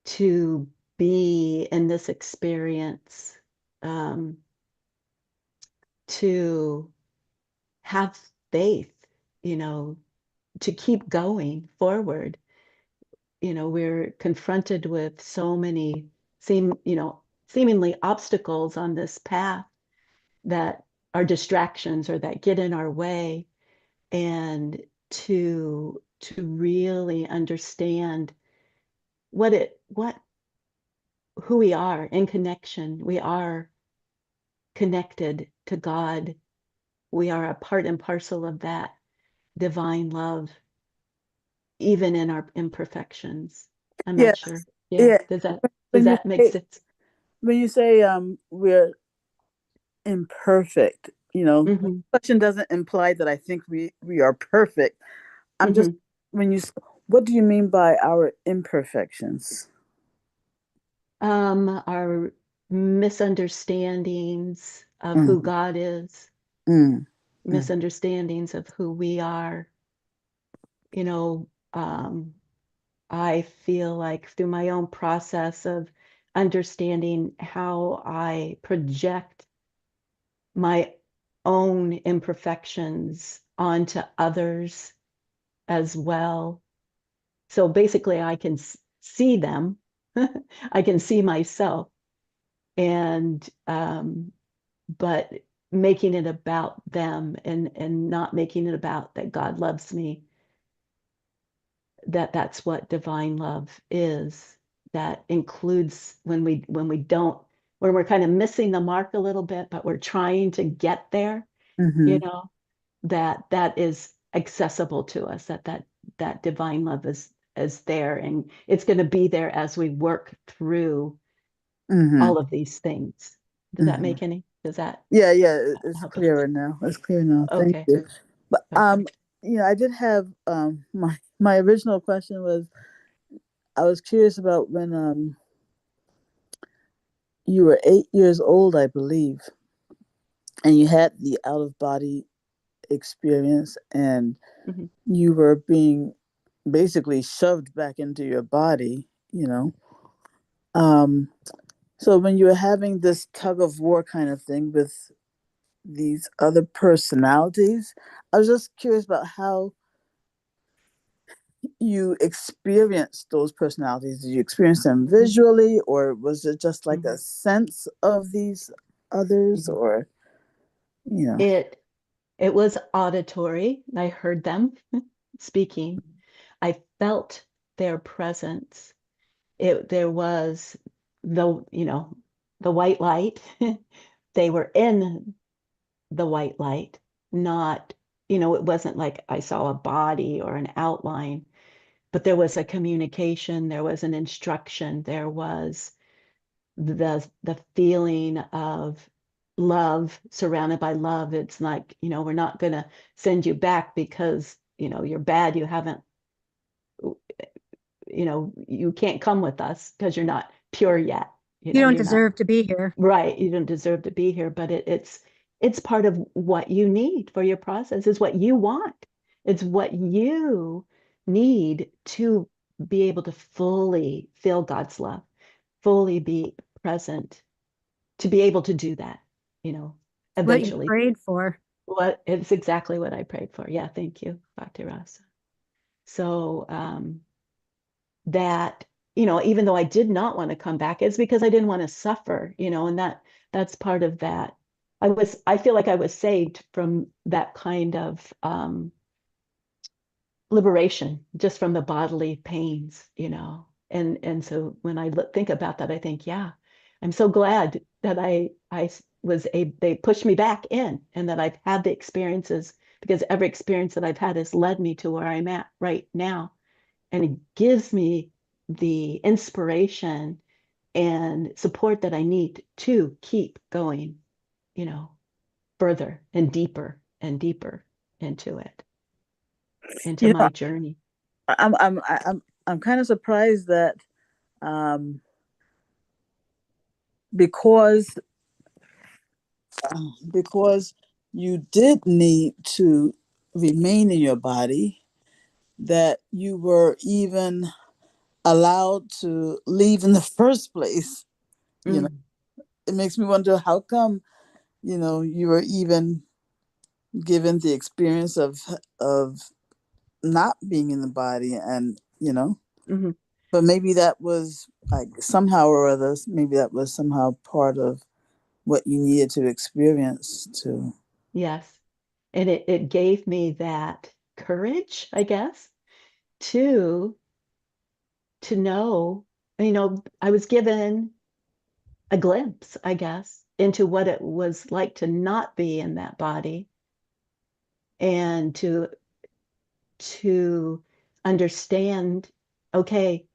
to be in this experience, to have faith, you know, to keep going forward. You know, we're confronted with so many seemingly obstacles on this path that are distractions or that get in our way. And to really understand what who we are in connection. We are connected to God. We are a part and parcel of that divine love, even in our imperfections. I'm Yeah, not sure. Yeah. yeah. Does When you that make say sense? we're imperfect, the Hmm. question doesn't imply that I think we are perfect. I'm just Hmm. when you what do you mean by our imperfections? Our misunderstandings of who Mm, God is, mm, mm, misunderstandings of who we are. You know, I feel like through my own process of understanding how I project my own imperfections onto others as well. So basically, I can see them, I can see myself, and but making it about them, and not making it about that God loves me, that's what divine love is. That includes when we're kind of missing the mark a little bit, but we're trying to get there, you mm-hmm, know, that is accessible to us, that divine love is there, and it's going to be there as we work through mm-hmm, all of these things. mm-hmm. Does that Yeah, yeah, it's help us? clearer now. It's clear now. Thank Okay. you. But Okay. I did have my original question was, I was curious about when you were 8 years old, I believe, and you had the out of body experience, and Hmm. you were being basically shoved back into your body. Um, so when you were having this tug of war kind of thing with these other personalities, I was just curious about how you experienced those personalities. Did you experience them Hmm. visually, or was it just like Hmm. a sense of these others, Hmm. or you know? It was auditory. I heard them speaking. I felt their presence. There was the white light. They were in the white light, not, it wasn't like I saw a body or an outline, but there was a communication, there was an instruction, there was the feeling of love, surrounded by love. It's like, we're not going to send you back because, you're bad. You haven't, you can't come with us because you're not pure yet. You don't You're not deserve to be here. right. You don't deserve to be here, but it's part of what you need for your process, is what you want. It's what you need to be able to fully feel God's love, fully be present, to be able to do that, It's what you eventually. prayed for. What It's exactly what I prayed for. Yeah, thank you, Bhakti Rasa. So that, even though I did not want to come back, it's because I didn't want to suffer, and that's part of that. I feel like I was saved from that kind of liberation, just from the bodily pains, and so when I think about that, I think, yeah, I'm so glad that I was a they pushed me back in, and that I've had the experiences because every experience that I've had has led me to where I'm at right now. And it gives me the inspiration and support that I need to keep going, further and deeper into it, into You know, my journey. I'm kind of surprised that um, because because you did need to remain in your body, that you were even allowed to leave in the first place. You know, it makes me wonder how come, you were even given the experience of not being in the body, and Mm-hmm. but maybe that was like somehow or other, maybe that was somehow part of what you needed to experience to. Yes. And it gave me that courage, I guess, to know, I was given a glimpse, I guess, into what it was like to not be in that body, and to understand, okay,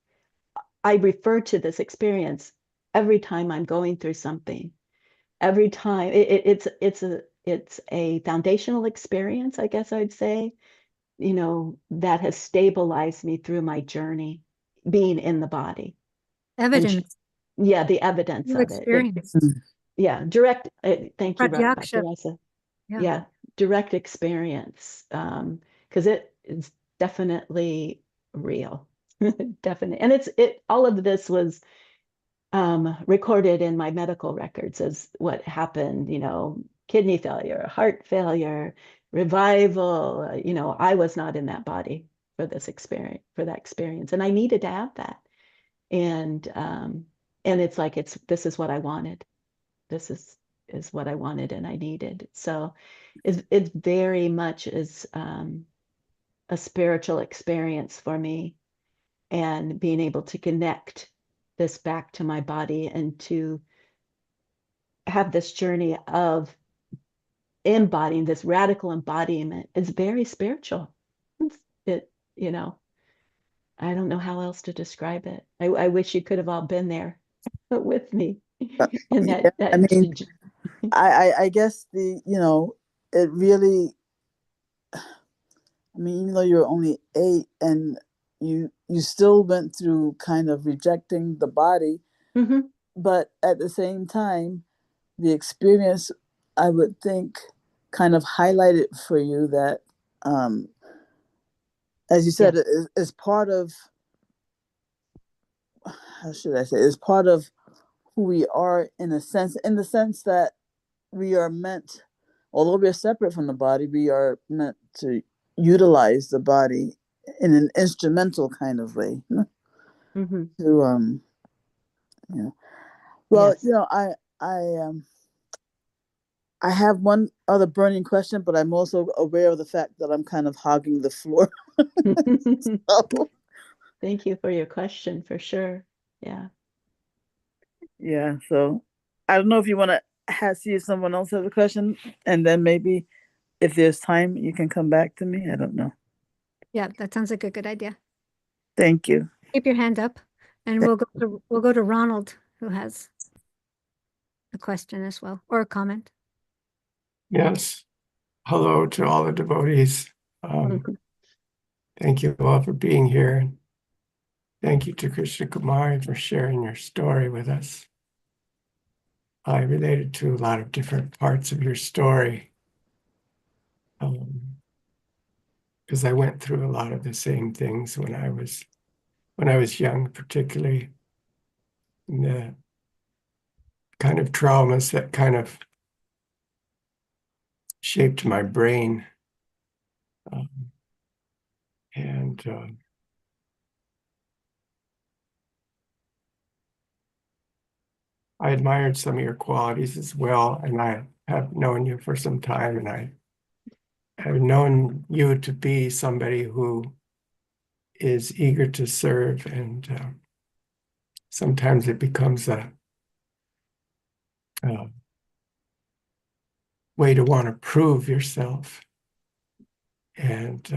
I refer to this experience every time I'm going through something. Every time it's a foundational experience, I guess I'd say, that has stabilized me through my journey, being in the body. Evidence. Yeah, the evidence New of it. experience. Yeah, direct. Thank you, Dr. Pratyaksha. Rasa. Yeah. Yeah, direct experience. Because it is definitely real. Definitely. And all of this was recorded in my medical records as what happened, kidney failure, heart failure, revival. I was not in that body for that experience. And I needed to have that. And it's like, this is what I wanted. This is what I wanted and I needed. So it's very much is a spiritual experience for me, and being able to connect this back to my body and to have this journey of embodying this radical embodiment is very spiritual. It, I don't know how else to describe it. I wish you could have all been there with me in Yeah, I that. mean, I guess it really, I mean, even though you're only 8 and you still went through kind of rejecting the body, Mhm. but at the same time, the experience, I would think, kind of highlighted for you that, as you said, Yes. it is part of, how should I say, it's part of who we are in the sense that we are meant, although we are separate from the body, we are meant to utilize the body in an instrumental kind of way. Mhm. To well, Yes. I I have one other burning question, but I'm also aware of the fact that I'm kind of hogging the floor. So, Thank you for your question, for sure. Yeah. yeah, so I don't know if you want to see if someone else has a question, and then maybe if there's time, you can come back to me. I don't know. Yeah, that sounds like a good idea. Thank you. Keep your hand up, and we'll go to Ronald, who has a question as well, or a comment. Yes. Hello to all the devotees. Thank you all for being here. Thank you to Krishna Kumari for sharing your story with us. I related to a lot of different parts of your story because I went through a lot of the same things when I was young, particularly the kind of traumas that kind of shaped my brain. And I admired some of your qualities as well, and I have known you for some time, and I have known you to be somebody who is eager to serve, and sometimes it becomes a way to want to prove yourself. and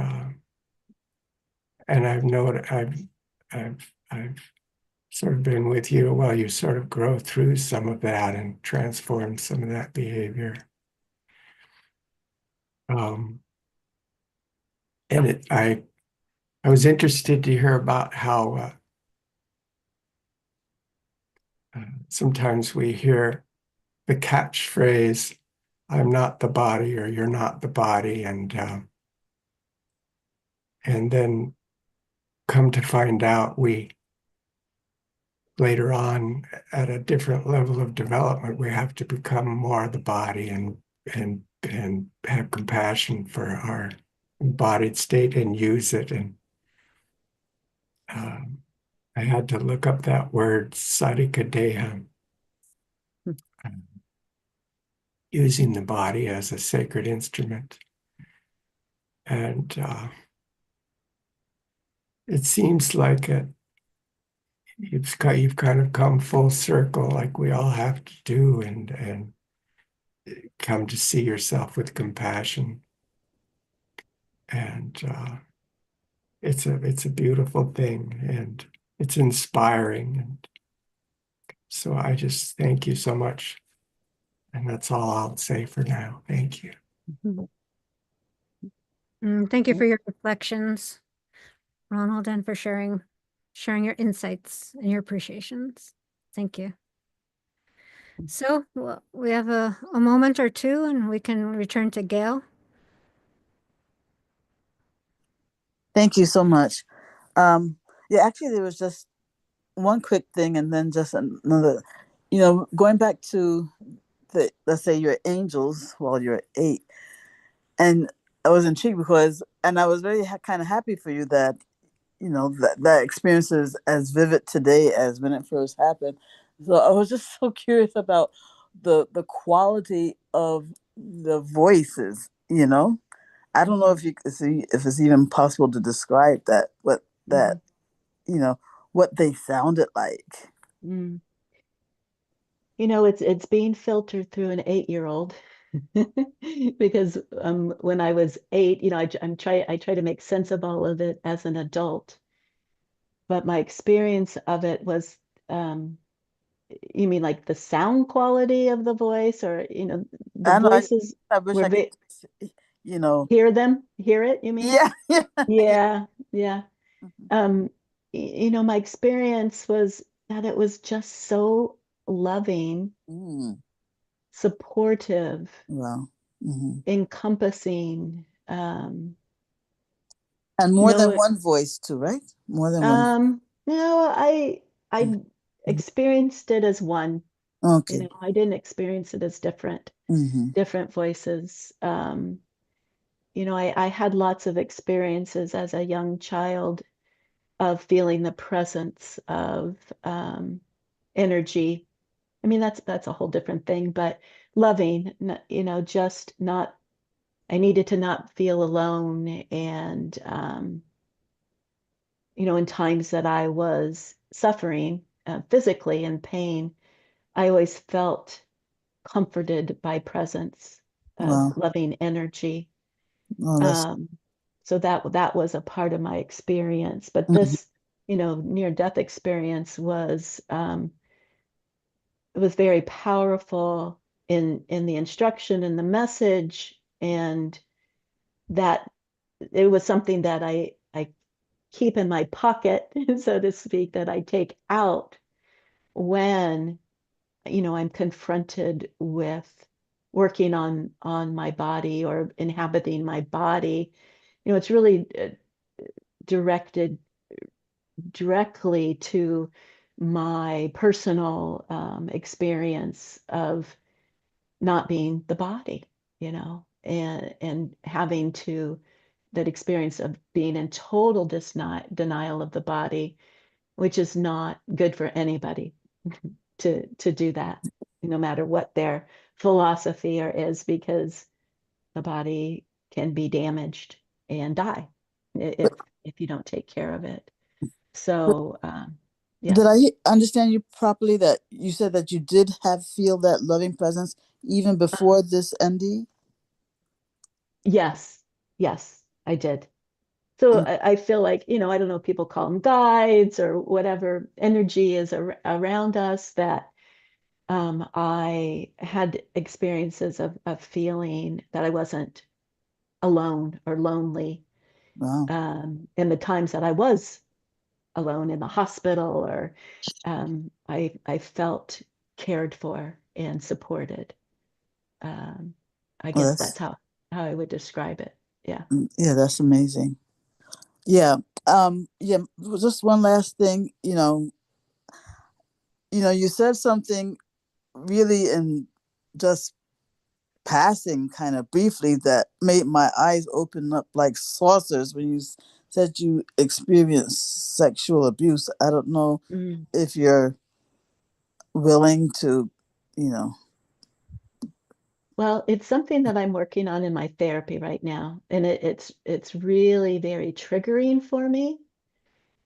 I've noted I've sort of been with you while you sort of grow through some of that and transform some of that behavior. And I was interested to hear about how sometimes we hear the catchphrase, "I'm not the body," or "You're not the body," and then come to find out we later on at a different level of development we have to become more the body and have compassion for our embodied state and use it. And I had to look up that word sadikadeha, using the body as a sacred instrument. And it seems like you've kind of come full circle, like we all have to do, and come to see yourself with compassion. And it's a beautiful thing, and it's inspiring. And so I just thank you so much. And that's all I'll say for now. Thank you. Thank you for your reflections, Ronald, and for sharing your insights and your appreciations. Thank you. So we have a moment or two and we can return to Gail. Thank you so much. Yeah, actually, there was just one quick thing and then just another, going back to let's say your angels while you're 8. And I was intrigued because, and I was very kind of happy for you that, that experience is as vivid today as when it first happened. So I was just so curious about the quality of the voices, I don't know if it's even possible to describe that, what they sounded like. Mm. It's being filtered through an 8-year-old because when I was 8, I try to make sense of all of it as an adult. But my experience of it was, you mean like the sound quality of the voice, or the voices? I wish I could, hear it. You mean? Yeah. Yeah. My experience was that it was just so loving, supportive, encompassing, and more than one voice too, right? More than one. I experienced it as one. Okay. I didn't experience it as different voices. I had lots of experiences as a young child of feeling the presence of energy. I mean, that's a whole different thing, but loving, just not, I needed to not feel alone. And, in times that I was suffering physically in pain, I always felt comforted by presence of loving energy. So that was a part of my experience. But this, near-death experience was it was very powerful in the instruction and the message, and that it was something that I keep in my pocket, so to speak, that I take out when I'm confronted with working on my body or inhabiting my body. It's really directed directly to my personal experience of not being the body, and having that experience of being in total denial of the body, which is not good for anybody to do that, no matter what their philosophy is, because the body can be damaged and die if you don't take care of it. So, yeah. Did I understand you properly that you said that you did feel that loving presence even before this ND? Yes. I did. So Mm. I feel like, I don't know, people call them guides or whatever energy is around us, that I had experiences of feeling that I wasn't alone or lonely. Wow. In the times that I was alone in the hospital, or I felt cared for and supported. I Well, guess that's how I would describe it. Yeah. yeah, that's amazing. Yeah. Yeah. Just one last thing, you said something really in just passing kind of briefly that made my eyes open up like saucers when you said you experienced sexual abuse. I don't know Mm. if you're willing to, you know. Well, it's something that I'm working on in my therapy right now, and it's really very triggering for me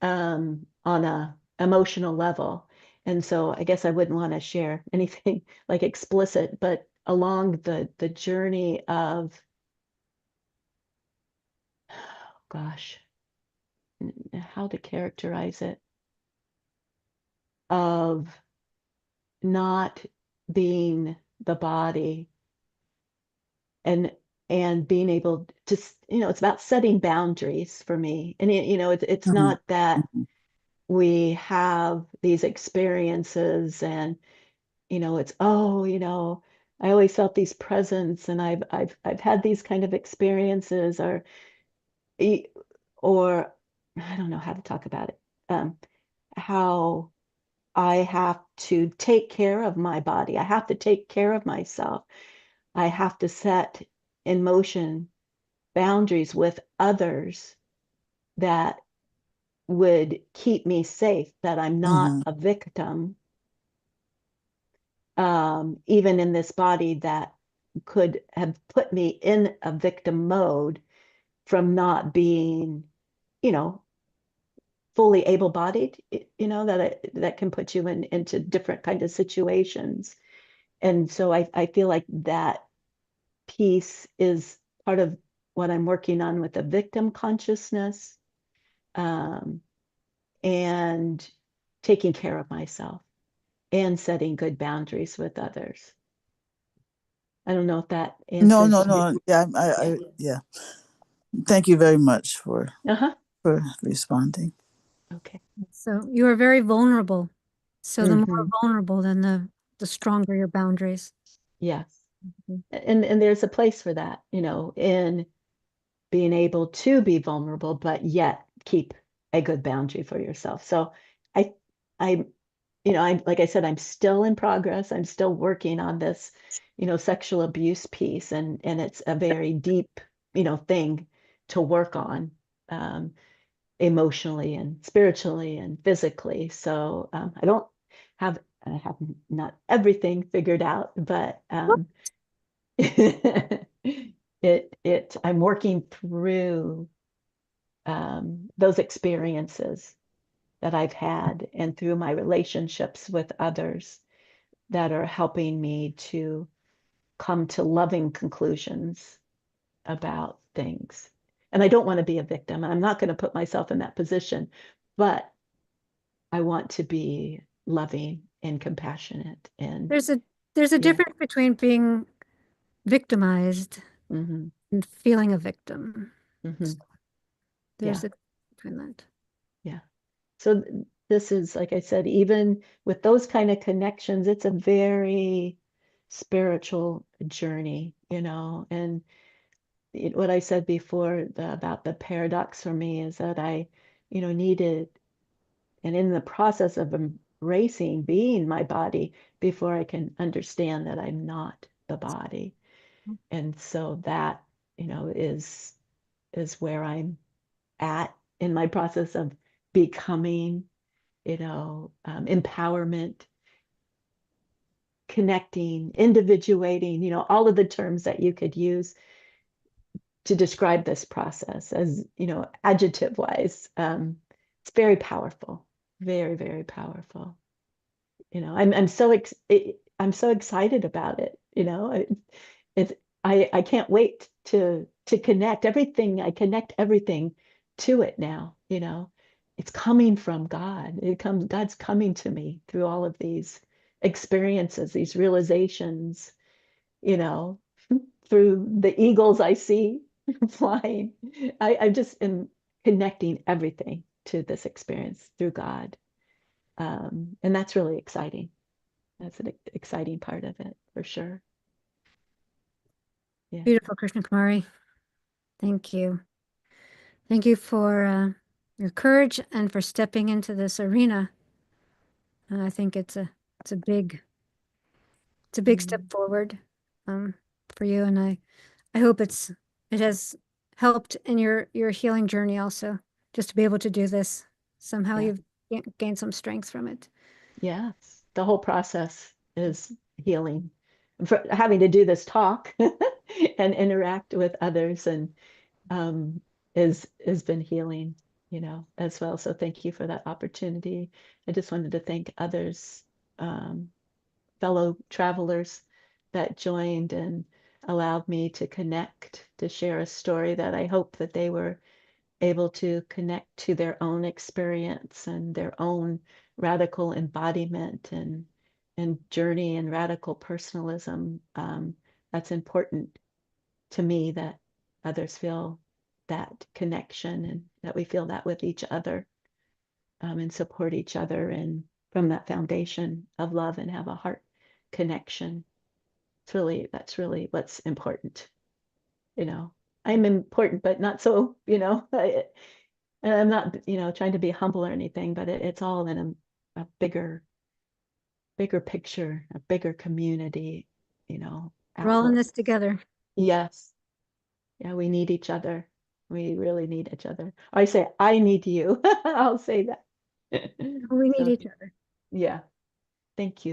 on a emotional level. And so I guess I wouldn't want to share anything like explicit, but along the journey of, gosh, how to characterize it, of not being the body, and being able to, it's about setting boundaries for me. And it's Mhm, not that mhm, we have these experiences and it's, oh, I always felt these presents, and I've had these kind of experiences, e- or I don't know how to talk about it. How I have to take care of my body. I have to take care of myself. I have to set in motion boundaries with others that would keep me safe, that I'm not mhm, a victim, even in this body that could have put me in a victim mode from not being, you know, fully able-bodied, that can put you into different kind of situations. And so I feel like that piece is part of what I'm working on with the victim consciousness, um, and taking care of myself and setting good boundaries with others. I don't know if that No, no, answers. no. Yeah, Yeah. yeah. Thank you very much Uh-huh. for responding. Okay. So you are very vulnerable. So the more Hmm. vulnerable, then the stronger your boundaries. Yes. Mhm. And there's a place for that, in being able to be vulnerable, but yet keep a good boundary for yourself. So I, I, I, like I said, I'm still in progress. I'm still working on this, sexual abuse piece, and it's a very deep, thing to work on, emotionally and spiritually and physically. So I have not everything figured out, but I'm working through those experiences that I've had, and through my relationships with others, that are helping me to come to loving conclusions about things. And I don't want to be a victim. I'm not going to put myself in that position, but I want to be loving and compassionate. And There's a yeah. difference between being victimized Hmm. and feeling a victim. Hmm. There's Yeah. a between that. Yeah. So this is, like I said, even with those kind of connections, it's a very spiritual journey, and what I said before, about the paradox for me is that I, needed, and in the process of embracing being my body, before I can understand that I'm not the body. And so that, is where I'm at in my process of becoming, empowerment, connecting, individuating, all of the terms that you could use to describe this process, as, adjective wise. It's very powerful, very, very powerful. I'm so excited about it. It's I can't wait to to connect everything. I connect everything to it now, it's coming from God. God's coming to me through all of these experiences, these realizations, you know, through the eagles I see flying. I just am connecting everything to this experience through God. And that's really exciting. That's an exciting part of it for sure. Yeah. Beautiful, Krishna Kumari. Thank you. Thank you for your courage and for stepping into this arena. And I think it's a big step forward for you. And I hope it has helped in your healing journey also, just to be able to do this. Somehow Yeah. you've gained some strength from it. Yes, the whole process is healing. For having to do this talk and interact with others and has been healing, as well. So thank you for that opportunity. I just wanted to thank others, fellow travelers that joined and allowed me to connect, to share a story that I hope that they were able to connect to their own experience and their own radical embodiment and journey and radical personalism. That's important to me, that others feel that connection and that we feel that with each other, and support each other, and from that foundation of love and have a heart connection. That's really what's important. I'm important, but not so, and I'm not, trying to be humble or anything, but it's all in a bigger picture, a bigger community, We're all in outlook. this together. Yes. Yeah, we need each other. We really need each other. I say, I need you. I'll say that. We need So, each other. yeah. Thank you.